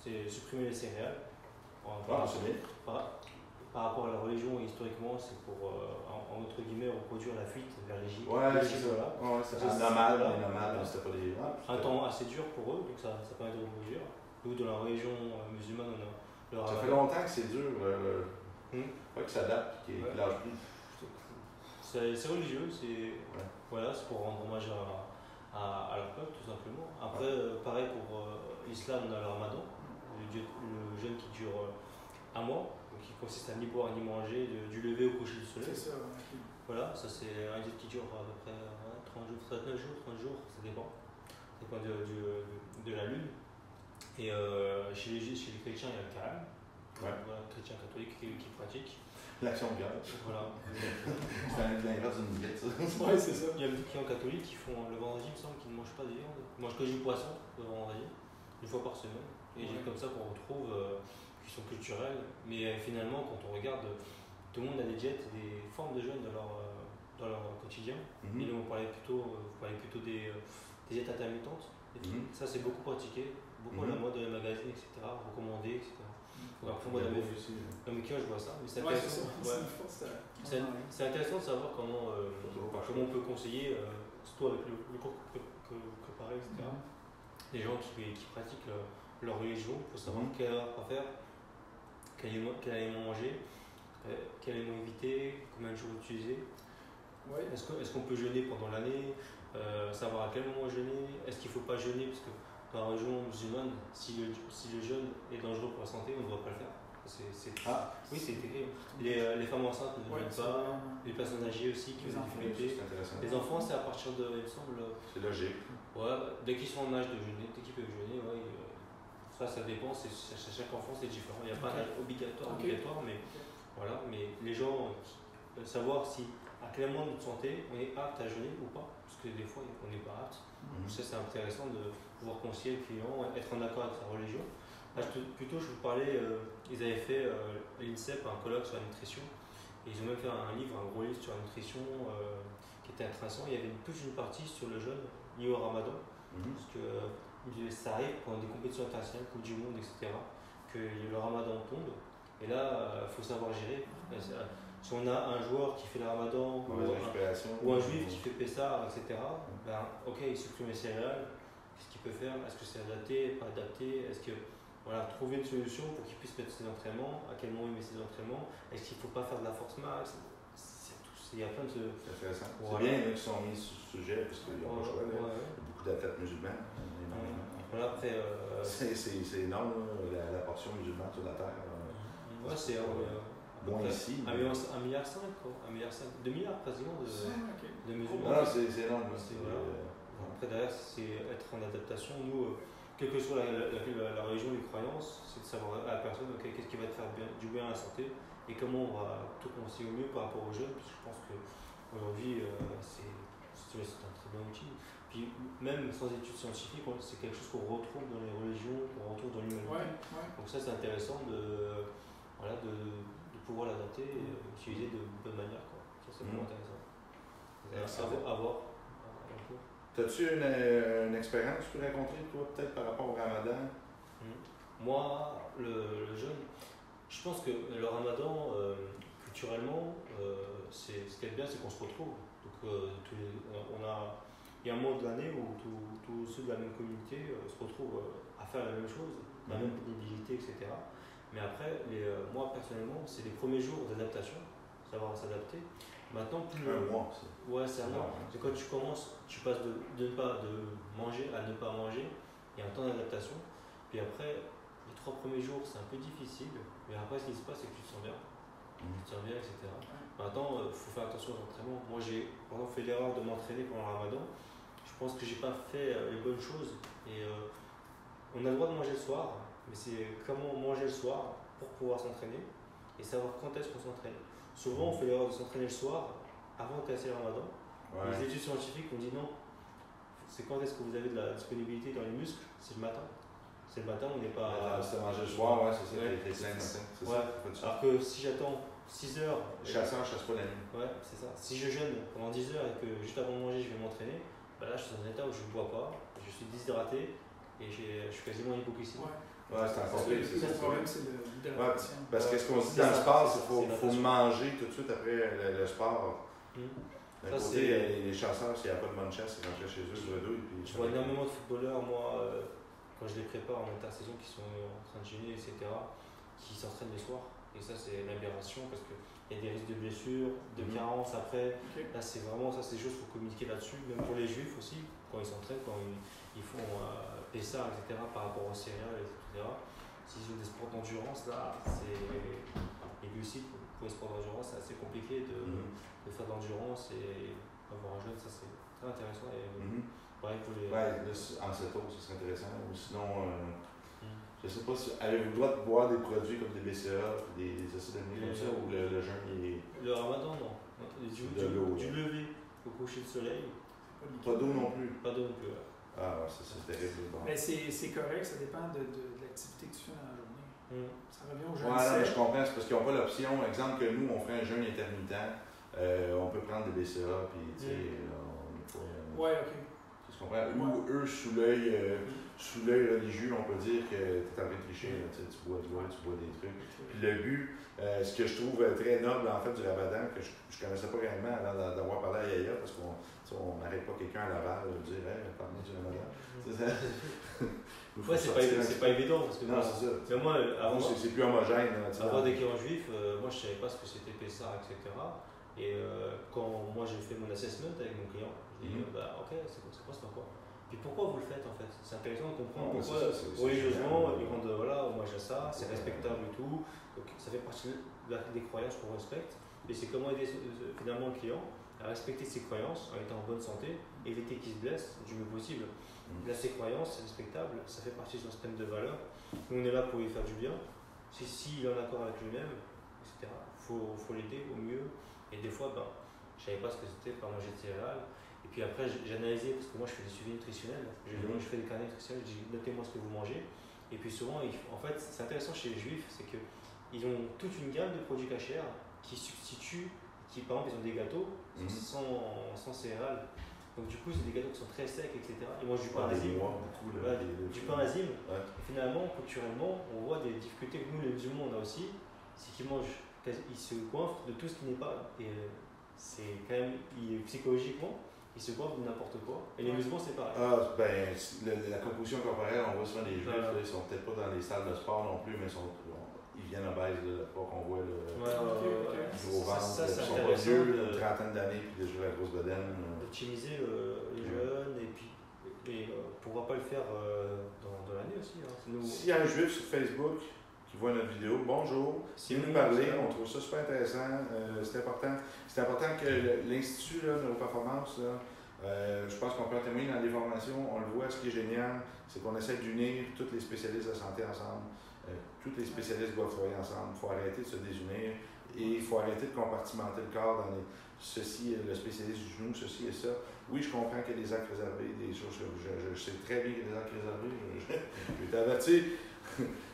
C'est supprimer les céréales. Par rapport à la religion, historiquement, c'est pour, entre guillemets, reproduire la fuite vers l'Égypte. Ouais, c'est ça. Ouais, c'est ça. Les nomades, c'était pas des. Un temps assez dur pour eux, donc ça permet de reproduire. Nous, dans la religion musulmane, on a. Ça fait longtemps que c'est dur. Pas que ça date, qu'il lâche plus. C'est religieux, c'est pour rendre hommage à leur peuple, tout simplement. Après, pareil pour l'islam, on a le ramadan, le jeûne qui dure un mois, donc qui consiste à ni boire ni manger du lever au coucher du soleil. C'est ça, Voilà, ça c'est un jeûne qui dure à peu près 30 jours, 39 jours, 30 jours, ça dépend. Ça dépend de la lune. Et chez les chrétiens, il y a le carême. Ouais. Voilà, chrétien catholique qui pratique. L'action de grâce. Voilà. C'est l'inverse d'une millette, ça. Ouais, c'est ça. Il y a des clients catholiques qui font le vendredi, il me semble qu'ils ne mangent pas de viande. Ils mangent que du poisson le vendredi, une fois par semaine. Et Ouais. comme ça qu'on retrouve qui sont culturels. Mais finalement, quand on regarde, tout le monde a des diètes, des formes de jeûne dans leur quotidien. Et nous, on parlait plutôt des diètes intermittentes. Ça, c'est beaucoup pratiqué, beaucoup à la mode dans les magazines, etc., recommandé, etc. Donc après, moi, dans mes clients, je vois ça. Mais c'est intéressant. C'est intéressant de savoir comment on peut conseiller, surtout avec le cours que préparer, etc. Les gens qui pratiquent leur religion pour savoir quelle heure à faire, quel aliment manger, quel aliment éviter, combien de jours utiliser. Ouais. Est-ce qu'on peut jeûner pendant l'année, savoir à quel moment jeûner, est-ce qu'il ne faut pas jeûner, parce que dans la religion musulmane, si le jeûne est dangereux pour la santé, on ne doit pas le faire. Oui, c'est intégré. Les femmes enceintes ne jeûnent pas, les personnes âgées aussi qui ont des difficultés. Les enfants, c'est à partir de, il me semble. C'est logique. Ouais, dès qu'ils sont en âge de jeûner, dès qu'ils peuvent jeûner, ça dépend, chaque enfant c'est différent. Il n'y a pas d'âge obligatoire, mais voilà. Mais les gens, savoir à quel moment de notre santé on est apte à jeûner ou pas, parce que des fois on n'est pas apte. Ça c'est intéressant de pouvoir conseiller le client, être en accord avec sa religion. Là, plutôt je vous parlais, ils avaient fait l'INSEP un colloque sur la nutrition, et ils ont même fait un gros livre sur la nutrition qui était intéressant. Il y avait plus d'une partie sur le jeûne lié au ramadan, parce que ça arrive pendant des compétitions internationales, Coupe du Monde, etc., que le ramadan tombe, et là il faut savoir gérer. Si on a un joueur qui fait le ramadan ou un juif qui fait Pessah, etc., ok, il supprime les céréales, qu'est-ce qu'il peut faire? Est-ce que c'est adapté, pas adapté? Est-ce que trouver une solution pour qu'il puisse mettre ses entraînements, à quel moment il met ses entraînements, est-ce qu'il ne faut pas faire de la force max? Il y a plein de... C'est intéressant. C'est bien qu'ils sont mis sur ce sujet parce qu'ils n'ont pas le choix. Il y a beaucoup d'athlètes musulmans. Voilà, après, c'est énorme la portion musulmane sur la terre. C'est bon ici. 1,5 milliard, quoi. 1,5 milliard, 2 milliards quasiment de musulmans. Non, c'est énorme. Après, derrière, c'est être en adaptation. Nous, quelle que soit la religion, les croyances, c'est de savoir à la personne qu'est-ce qui va te faire du bien à la santé et comment on va tout conseiller au mieux par rapport aux jeunes, parce que je pense qu'aujourd'hui, c'est un très bon outil. Puis même sans études scientifiques, c'est quelque chose qu'on retrouve dans les religions, qu'on retrouve dans l'humanité. Donc ça, c'est intéressant de pouvoir l'adapter et l'utiliser de bonne manière. Ça, c'est vraiment intéressant. À voir. As-tu une expérience que tu peux raconter, toi, peut-être par rapport au ramadan? Moi, le jeûne, je pense que le ramadan, culturellement, ce qui est bien, c'est qu'on se retrouve. Donc, il y a un moment de l'année où tous ceux de la même communauté se retrouvent à faire la même chose, la même pénibilité, etc. Mais après, moi, personnellement, c'est les premiers jours d'adaptation, savoir s'adapter. Maintenant, plus un mois, c'est. Ouais, c'est un mois. C'est quand tu commences, tu passes de manger à ne pas manger. Il y a un temps d'adaptation. Puis après, les 3 premiers jours, c'est un peu difficile. Mais après, ce qui se passe, c'est que tu te sens bien. Tu te sens bien, etc. Maintenant, il faut faire attention aux entraînements. Moi, j'ai par exemple fait l'erreur de m'entraîner pendant le ramadan. Je pense que j'ai pas fait les bonnes choses. Et on a le droit de manger le soir, mais c'est comment manger le soir pour pouvoir s'entraîner et savoir quand est-ce qu'on s'entraîne. Souvent, on fait l'erreur de s'entraîner le soir avant de casser le ramadan. Les études scientifiques ont dit non. C'est quand est-ce que vous avez de la disponibilité dans les muscles? C'est le matin. C'est le matin, on n'est pas. C'est manger le soir, c'est ça, t'es plein le matin. Alors que si j'attends 6 heures. Le chasseur chasse pas la nuit. Ouais, c'est ça. Si je jeûne pendant 10 heures et que juste avant de manger, je vais m'entraîner, là, je suis dans un état où je ne bois pas, je suis déshydraté et je suis quasiment hypoglycémique. C'est encore pire, c'est ça. Le problème, c'est l'hydratation. Parce que ce qu'on dit dans le sport, c'est qu'il faut manger tout de suite après le sport. D'un côté, les chasseurs, s'il n'y a pas de bonne chasse, ils rentrent chez eux sur le dos. Je vois énormément de footballeurs, moi, quand je les prépare en intersaison, qui sont en train de gêner, etc., qui s'entraînent le soir. Et ça, c'est une aberration parce qu'il y a des risques de blessures, de carence après. Là, c'est vraiment ça, c'est des choses qu'il faut communiquer là-dessus. Même pour les juifs aussi, quand ils s'entraînent, quand ils font Pessah, etc., par rapport aux céréales, etc. S'ils ont des sports d'endurance, là, les glucides pour les sports d'endurance, c'est assez compliqué de faire de l'endurance et avoir un jeûne, ça c'est très intéressant. Et, pareil pour les. Ouais, là, en cétose, ce serait intéressant. Ou sinon, je sais pas si. Avez-vous le droit de boire des produits comme des BCA, des acides aminés comme ça, ou le jeûne est. Le ramadan, non. Du lever au coucher de soleil. Pas d'eau non plus. Pas d'eau non plus, ouais. Ah, ouais, ça c'est terrible. Bon. Mais c'est correct, ça dépend de l'activité que tu fais dans la journée. Ça revient au jeûne. Ouais, non, mais je comprends, c'est parce qu'ils n'ont pas l'option. Exemple que nous, on ferait un jeûne intermittent, on peut prendre des BCA, puis tu sais, on n'est pas. Ouais, ok. Tu comprends? Ou eux, sous l'œil religieux, on peut dire que tu es en train de tricher, là, tu bois de l'eau, tu bois des trucs. Puis le but, ce que je trouve très noble en fait du Ramadan, que je ne connaissais pas réellement avant d'avoir parlé à Yaya, parce qu'on n'arrête pas quelqu'un à Laval de dire hey, parle-moi du Ramadan. Ouais, c'est pas évident parce que non, c'est ça. Mais moi, avant, c'est plus homogène. Avant d'être juif, moi je savais pas ce que c'était Pessah, etc. Et quand moi j'ai fait mon assessment avec mon client, j'ai dit ok, c'est quoi ce quoi. Puis pourquoi vous le faites en fait? C'est intéressant de comprendre pourquoi religieusement, ils rendent voilà, hommage à ça, c'est respectable et tout. Donc ça fait partie des croyances qu'on respecte. Et c'est comment aider finalement le client à respecter ses croyances en étant en bonne santé, éviter qu'il se blesse du mieux possible. Là, ses croyances, c'est respectable, ça fait partie de son système de valeurs. Nous, on est là pour lui faire du bien. S'il est en accord avec lui-même, etc., il faut l'aider au mieux. Et des fois, je ne savais pas ce que c'était, pas manger de céréales. Et puis après, j'ai analysé, parce que moi, je fais des suivis nutritionnels. Je fais des carnets nutritionnels, je dis notez-moi ce que vous mangez. Et puis souvent, en fait, c'est intéressant chez les juifs, c'est qu'ils ont toute une gamme de produits cachers qui substituent, par exemple, ils ont des gâteaux sans céréales. Donc du coup, c'est des gâteaux qui sont très secs, etc. Ils mangent du pain azime. Du pain azime. Et finalement, culturellement, on voit des difficultés que nous, les musulmans, on a aussi. C'est qu'ils mangent, ils se coiffent de tout ce qui n'est pas. Et c'est quand même, psychologiquement, ils se coiffent de n'importe quoi. Et les musulmans, c'est pareil. La composition corporelle, on voit souvent les juifs, ils sont peut-être pas dans les salles de sport non plus, mais ils viennent obèses, pas qu'on voit le gros ventre. Ils sont pas vieux, une trentaine d'années, puis déjà la grosse bedaine. Optimiser les jeunes, et puis pourra pas le faire dans l'année aussi. S'il y a un juif sur Facebook qui voit notre vidéo, bonjour, si vous nous parlez, on trouve ça super intéressant. C'est important que l'Institut de nos performances, je pense qu'on peut en témoigner dans les formations, on le voit, ce qui est génial, c'est qu'on essaie d'unir tous les spécialistes de santé ensemble. Tous les spécialistes doivent travailler ensemble. Il faut arrêter de se désunir et il faut arrêter de compartimenter le corps dans ceci est le spécialiste du genou, ceci et ça. Oui, je comprends qu'il y a des actes réservés, des choses que je sais très bien qu'il y a des actes réservés, je vais t'avertir.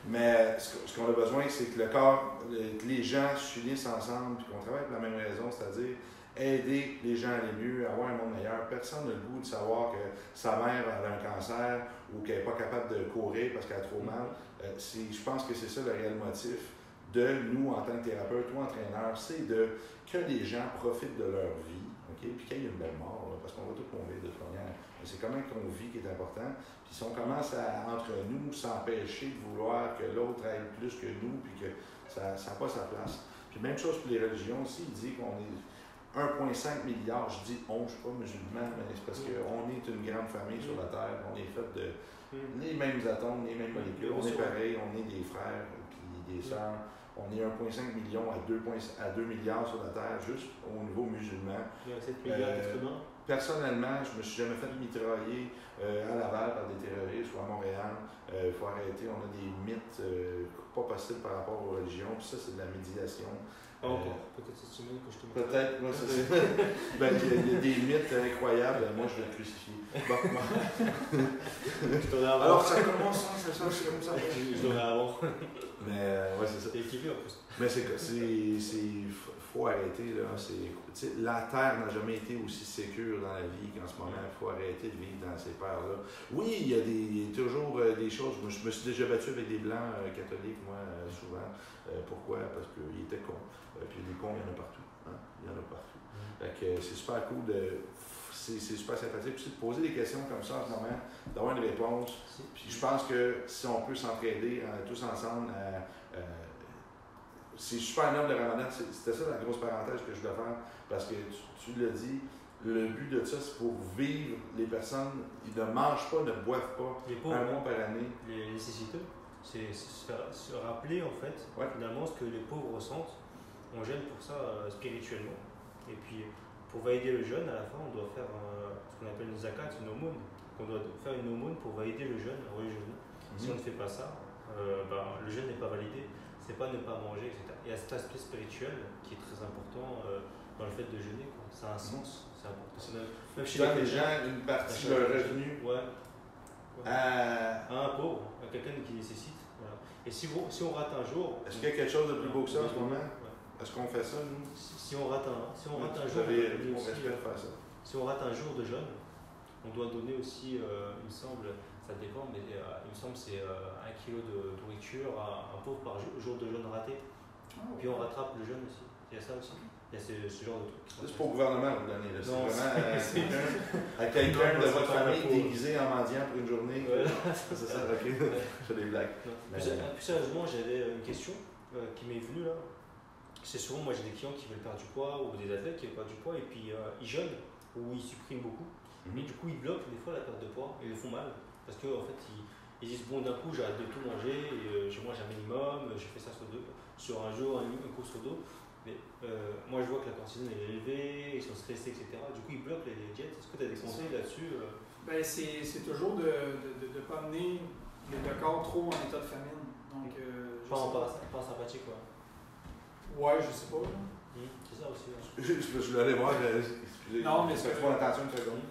Mais ce qu'on a besoin, c'est que le corps, que les gens s'unissent ensemble et qu'on travaille pour la même raison, c'est-à-dire aider les gens à aller mieux, à avoir un monde meilleur. Personne n'a le goût de savoir que sa mère a un cancer ou qu'elle n'est pas capable de courir parce qu'elle a trop mal. Je pense que c'est ça le réel motif de nous en tant que thérapeutes ou entraîneurs, c'est que les gens profitent de leur vie, okay? Puis qu'il y ait une belle mort, parce qu'on va tous mourir de toute manière. C'est comment qu'on vit qui est important. Puis si on commence à, entre nous, s'empêcher de vouloir que l'autre aille plus que nous, puis que ça n'a pas sa place. Puis même chose pour les religions aussi, il dit qu'on est 1,5 milliard, je dis on, je ne suis pas musulman, mais c'est parce qu'on est une grande famille sur la Terre, on est fait de les mêmes atomes, les mêmes molécules, on est pareil, on est des frères, puis des sœurs, on est 1,5 million à 2 milliards sur la Terre, juste au niveau musulman. Il y a 7 milliards d'êtres humains. Personnellement, je me suis jamais fait mitrailler à Laval par des terroristes ou à Montréal. Il faut arrêter, on a des mythes pas possibles par rapport aux religions, puis ça c'est de la médiation. Peut-être cette semaine que je te mets. Peut-être, moi, c'est ça. Il y a des mythes incroyables, moi je vais le crucifier. Alors ça commence, c'est comme ça. Je l'aurais avant. Mais ouais, c'est ça. T'es équipé en plus. Mais faut arrêter, là. La Terre n'a jamais été aussi sécure dans la vie qu'en ce moment. Il faut arrêter de vivre dans ces peurs-là. Oui, il y a toujours des choses. Moi, je me suis déjà battu avec des Blancs catholiques, moi, souvent. Pourquoi? Parce qu'ils étaient cons. Puis des cons, il y en a partout. Hein? Il y en a partout. Fait que c'est super cool c'est super sympathique aussi de poser des questions comme ça en ce moment, d'avoir une réponse. Puis je pense que si on peut s'entraider tous ensemble, c'est super noble le ramadan. C'était ça la grosse parenthèse que je voulais faire, parce que tu l'as dit, le but de ça, c'est pour vivre les personnes, ils ne mangent pas, ne boivent pas un mois par année. Les nécessiteux, c'est se rappeler en fait, finalement, ce que les pauvres ressentent. On jeûne pour ça spirituellement. Et puis, pour valider le jeûne, à la fin, on doit faire ce qu'on appelle une zakat, une aumône. On doit faire une aumône pour valider le jeûne religieusement. Si on ne fait pas ça, le jeûne n'est pas validé. C'est pas ne pas manger, etc. Il y a cet aspect spirituel qui est très important dans le fait de jeûner. Quoi. Ça a un sens, c'est important. Même chez les gens, une partie de leur revenu à un pauvre, à quelqu'un qui nécessite. Voilà. Et si on rate un jour... Est-ce qu'il y a quelque chose de plus beau que ça en ce moment? Est-ce qu'on fait ça, nous? Si on rate un jour... Si on rate un jour de jeûne, on doit donner aussi, il me semble, ça dépend, mais il me semble que c'est 1 kilo de nourriture à un pauvre par jour de jeûne raté. Puis on rattrape le jeûne aussi. Il y a ça aussi. Il y a ce genre de truc. C'est pas au gouvernement vous donner. C'est vraiment à quelqu'un de votre famille déguisé en mendiant pour une journée. C'est ça, ok. Je fais des blagues. Plus sérieusement, j'avais une question qui m'est venue là. C'est souvent, moi j'ai des clients qui veulent perdre du poids ou des athlètes qui veulent perdre du poids et puis ils jeûnent ou ils suppriment beaucoup. Mais du coup, ils bloquent des fois la perte de poids et le font mal. Parce qu'en fait, ils disent bon, d'un coup, j'arrête de tout manger, et je mange un minimum, je fais ça sur un jour, un coup sur deux. Mais moi, je vois que la cortisone est élevée, ils sont stressés, etc. Du coup, ils bloquent les diètes. Est-ce que tu as des conseils là-dessus? C'est toujours de ne pas amener le corps trop en état de famine. Donc, pas sympathique, quoi. Ouais, je sais pas. C'est ça aussi. Je voulais aller voir. Excusez. Non, mais faites pas attention une seconde.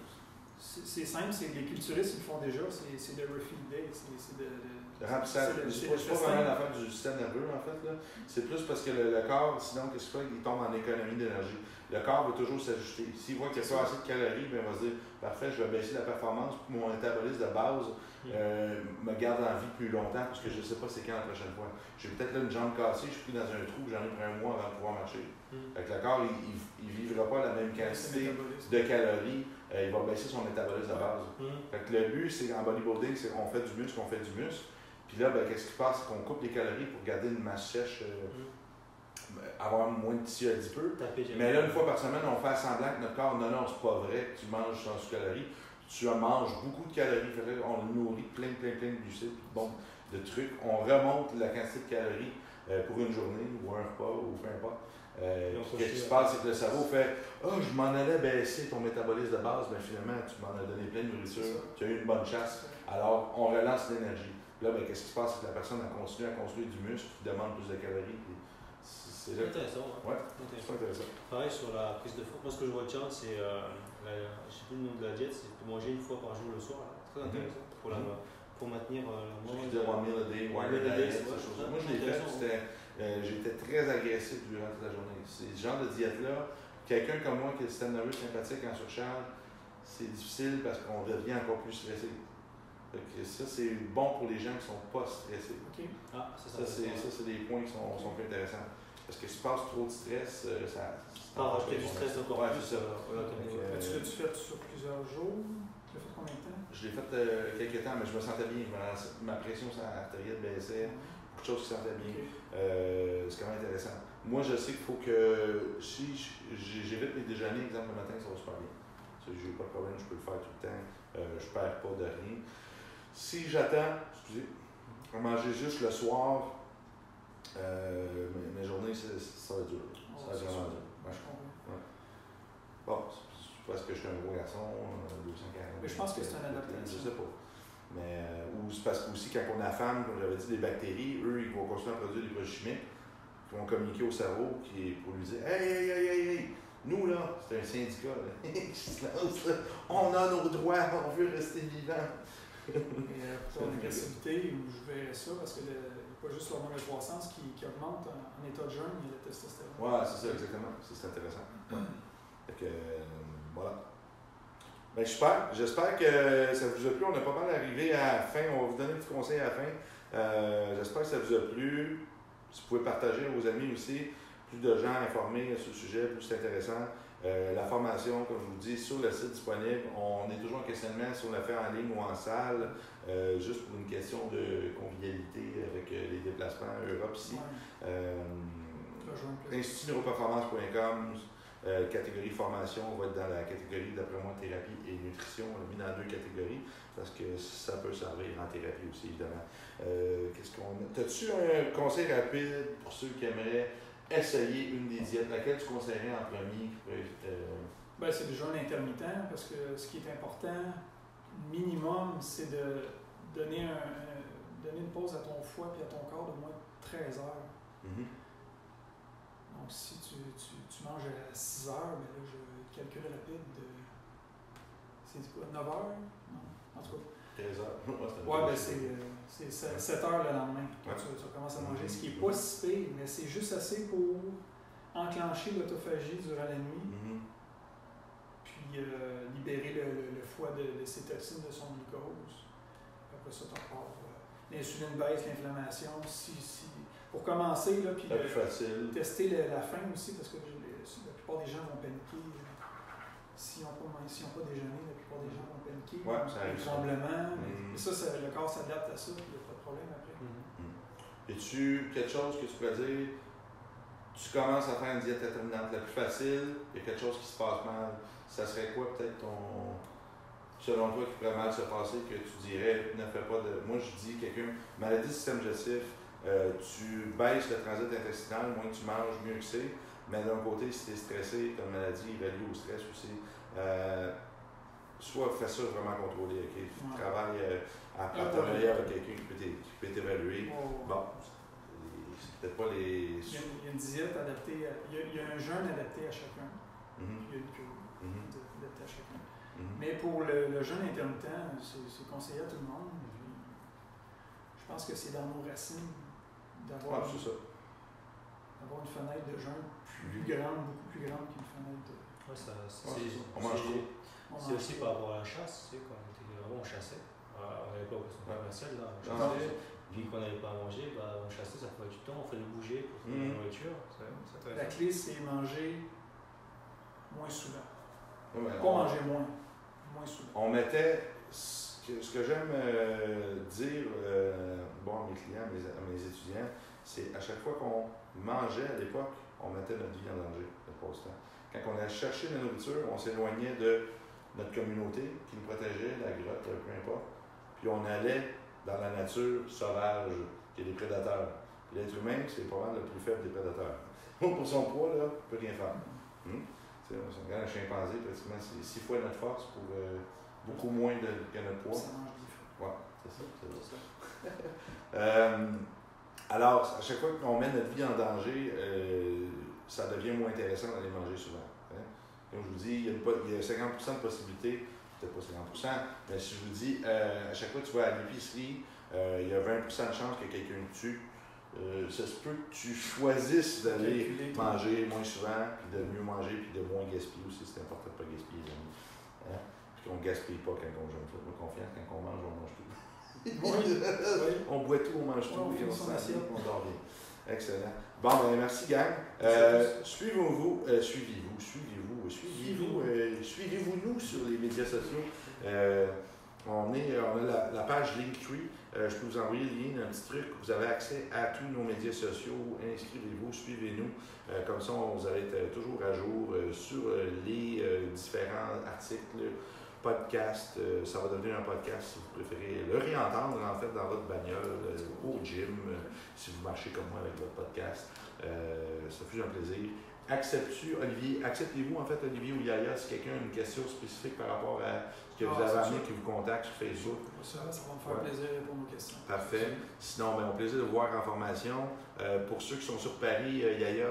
C'est simple, c'est que les culturistes ils le font déjà, c'est de refeed day, c'est de remplissage. C'est pas vraiment l'affaire du système nerveux en fait. C'est plus parce que le corps, sinon, qu'est-ce qu'il fait? Il tombe en économie d'énergie. Le corps veut toujours s'ajuster. S'il voit qu'il n'y a pas assez de calories, ben, il va se dire parfait, je vais baisser la performance pour que mon métabolisme de base me garde en vie plus longtemps parce que je ne sais pas c'est quand la prochaine fois. J'ai peut-être là une jambe cassée, je suis pris dans un trou, j'en ai pour un mois avant de pouvoir marcher. Fait que le corps, il ne vivra pas la même quantité de calories. Il va baisser son métabolisme de base. Fait que le but, c'est en bodybuilding, c'est qu'on fait du muscle, on fait du muscle. Puis là, ben, qu'est-ce qui se passe? C'est qu'on coupe les calories pour garder une masse sèche, avoir moins de tissu adipeux. Mais là, une fois par semaine, on fait semblant que notre corps, non, c'est pas vrai que tu manges sans calories. Tu manges beaucoup de calories. Fait que on le nourrit plein de glucides, de trucs. On remonte la quantité de calories pour une journée ou un repas ou peu importe. Qu'est-ce qui se passe, c'est que le cerveau fait « Oh, je m'en allais baisser ton métabolisme de base, mais finalement, tu m'en as donné plein de nourriture, tu as eu une bonne chasse. Alors, on relance l'énergie. Là, ben, qu'est-ce qui se passe, c'est que la personne a continué à construire du muscle qui demande plus de calories. C'est intéressant. Ouais, c'est intéressant. Pareil sur la prise de force. Moi, ce que je retiens, c'est, je ne sais plus le nom de la diète, c'est de manger une fois par jour le soir. Là. Très intéressant pour maintenir le moment. Je dis one meal a day, one a day, ces choses-là. Moi, je l'ai fait, j'étais très agressif durant toute la journée. C'est ce genre de diète-là. Quelqu'un comme moi qui est le système nerveux sympathique en surcharge, c'est difficile parce qu'on devient encore plus stressé. Ça, c'est bon pour les gens qui ne sont pas stressés. Okay. Ça, c'est des points qui sont plus intéressants. Parce que si tu passes trop de stress, ça rajouter du stress encore plus. Tu l'as-tu fait sur plusieurs jours? Tu l'as fait combien de temps? Je l'ai fait quelques temps, mais je me sentais bien. Ma pression artérielle baissait. Beaucoup de choses qui sentaient bien. C'est quand même intéressant. Moi, je sais qu'il faut que si j'évite les déjeuners, exemple le matin, ça va super bien. J'ai pas de problème, je peux le faire tout le temps. Je perds pas de rien. Si j'attends, à manger juste le soir, mes journées, ça va être dur. Ça va être vraiment dur. Ouais. Bon, c'est parce que je suis un gros garçon, 240. Mais je pense que c'est un adaptation. Je sais pas. Mais, ou c'est parce que aussi, quand on a femme, comme j'avais dit, des bactéries, eux, ils vont continuer à produire des produits chimiques qui vont communiquer au cerveau pour lui dire hey, nous là, c'est un syndicat qui se lance, là. On a nos droits, on veut rester vivant. Pour l'agressivité, je verrais ça parce que il n'y a pas juste l'hormone de croissance qui augmente en état de jeûne, il y a le testostérone. Oui, c'est ça, exactement. C'est intéressant. Fait que, voilà. Ben, super. J'espère que ça vous a plu. On a pas mal arrivé à la fin. On va vous donner un petit conseil à la fin. J'espère que ça vous a plu. Si vous pouvez partager à vos amis aussi. Plus de gens informés sur le sujet, plus c'est intéressant. La formation, comme je vous dis, sur le site disponible. On est toujours en questionnement si on la fait en ligne ou en salle, juste pour une question de convivialité avec les déplacements Europe ici. rejoindre plus. institutneuroperformance.com, catégorie formation, on va être dans la catégorie, d'après moi, thérapie et nutrition. On l'a mis dans 2 catégories parce que ça peut servir en thérapie aussi, évidemment. Qu'est-ce qu'on a? T'as-tu un conseil rapide pour ceux qui aimeraient essayer une des diètes? Laquelle tu conseillerais en premier? Ben, c'est le jeûne intermittent parce que ce qui est important, minimum, c'est de donner une pause à ton foie et à ton corps de moins de 13 heures. Mm-hmm. Donc, si tu manges à 6 heures, ben là, je calcule rapide c'est quoi, 9 heures? Non, en tout cas. 13 heures. Ouais, ben c'est 7 heures le lendemain. Ouais. Tu commences à manger, ce qui n'est pas si pire, mais c'est juste assez pour enclencher l'autophagie durant la nuit, puis libérer le foie de ses toxines, de son glucose. Après ça, tu repars. L'insuline baisse, l'inflammation. Pour commencer, là, puis tester la faim aussi, parce que la plupart des gens vont paniquer. S'ils n'ont pas déjeuné, la plupart des gens vont paniquer. Ouais, ça arrive. Tremblement. Et ça, le corps s'adapte à ça, puis il n'y a pas de problème après. Es-tu quelque chose que tu pourrais dire, tu commences à faire une diète intermittente la plus facile, il y a quelque chose qui se passe mal, ça serait quoi peut-être selon toi, qui pourrait mal se passer, que tu dirais, ne fais pas de... Moi, je dis, maladie du système digestif, tu baisses le transit intestinal, moins tu manges, mieux que c'est. Mais d'un côté, si tu es stressé, tu as une maladie reliée au stress aussi, soit fais ça vraiment contrôlé, OK? Tu travailles à travailler avec quelqu'un qui peut t'évaluer. Bon, c'est peut-être pas les... Il y a une diète adaptée, il y a un jeûne adapté à chacun. Il y a une cure adaptée à chacun. Mais pour le jeûne intermittent, c'est conseillé à tout le monde. Je pense que c'est dans nos racines d'avoir une fenêtre de jeûne plus grande, beaucoup plus grande qu'une fenêtre de... C'est aussi par rapport à la chasse, tu sais, quand on chassait. On n'avait pas besoin de commercial, là. On chassait. Vu qu'on n'avait pas à manger, on chassait, ça prenait du temps, on fallait bouger pour trouver la nourriture. La clé, c'est manger moins souvent. Pas manger moins souvent. On mettait, ce que j'aime dire à mes clients, à mes étudiants, c'est à chaque fois qu'on mangeait à l'époque, on mettait notre vie en danger, le constant. Quand on allait chercher la nourriture, on s'éloignait de notre communauté qui nous protégeait, la grotte, peu importe. Puis on allait dans la nature sauvage, qui est des prédateurs. Puis l'être humain, c'est pas mal le plus faible des prédateurs. Pour son poids, là, il ne peut rien faire. Si on regarde un chimpanzé, pratiquement, c'est 6 fois notre force pour beaucoup moins que notre poids. Ça mange 10 fois. Ouais, c'est ça. Alors, à chaque fois qu'on met notre vie en danger, ça devient moins intéressant d'aller manger souvent. Hein? Comme je vous dis, il y a 50% de possibilités, peut-être pas 50%, mais si je vous dis, à chaque fois que tu vas à l'épicerie, il y a 20% de chance que quelqu'un te tue. Ça se peut que tu choisisses d'aller manger moins souvent, puis de mieux manger, puis de moins gaspiller aussi. C'est important de ne pas gaspiller, les amis. Hein? Puis qu'on ne gaspille pas quand on jeûne. Faites-moi confiance, quand on mange tout. On boit tout, on mange tout, et on s'assied, on dort bien. Excellent. Bon, merci, gang. Suivez-vous nous sur les médias sociaux. On a la page Linktree. Je peux vous envoyer le lien d'un petit truc. Vous avez accès à tous nos médias sociaux. Inscrivez-vous, suivez-nous. Comme ça, vous allez être toujours à jour sur les différents articles, podcasts. Ça va devenir un podcast si vous préférez le réentendre, en fait, dans votre bagnole, au gym, si vous marchez comme moi avec votre podcast. Ça fait un plaisir. Acceptez-vous, en fait, Olivier ou Yaya, si quelqu'un a une question spécifique par rapport à ce que vous avez amené, qui vous contacte sur Facebook? Ça va me faire plaisir de répondre aux questions. Parfait. Sinon, au plaisir de vous voir en formation. Pour ceux qui sont sur Paris, Yaya,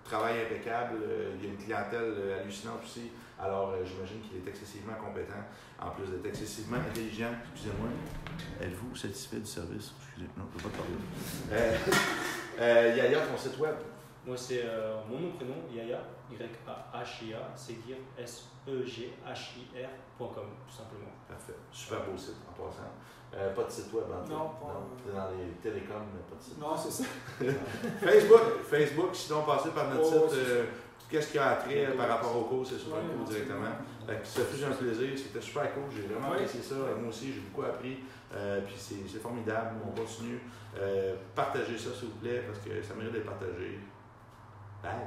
travail impeccable. Il y a une clientèle hallucinante aussi. Alors, j'imagine qu'il est excessivement compétent, en plus d'être excessivement intelligent. Excusez-moi. Êtes-vous satisfait du service? Excusez-moi, je ne peux pas parler. Yaya, ton site web? Moi, c'est mon nom, prénom, Yaya, Y-A-H-I-A, Seguir, S-E-G-H-I-R.com, tout simplement. Parfait. Super beau site, en passant. Pas de site web, en fait. Non, t'es dans les télécoms, mais pas de site. Non, c'est ça. Facebook, sinon, passez par notre site. Qu'est-ce qu'il y a à trait par rapport au cours, c'est sur le cours directement. Ça fait un plaisir, c'était super cool, j'ai vraiment apprécié ça. Moi aussi, j'ai beaucoup appris. Puis c'est formidable, on continue. Partagez ça, s'il vous plaît, parce que ça mérite d'être partagé. Bye.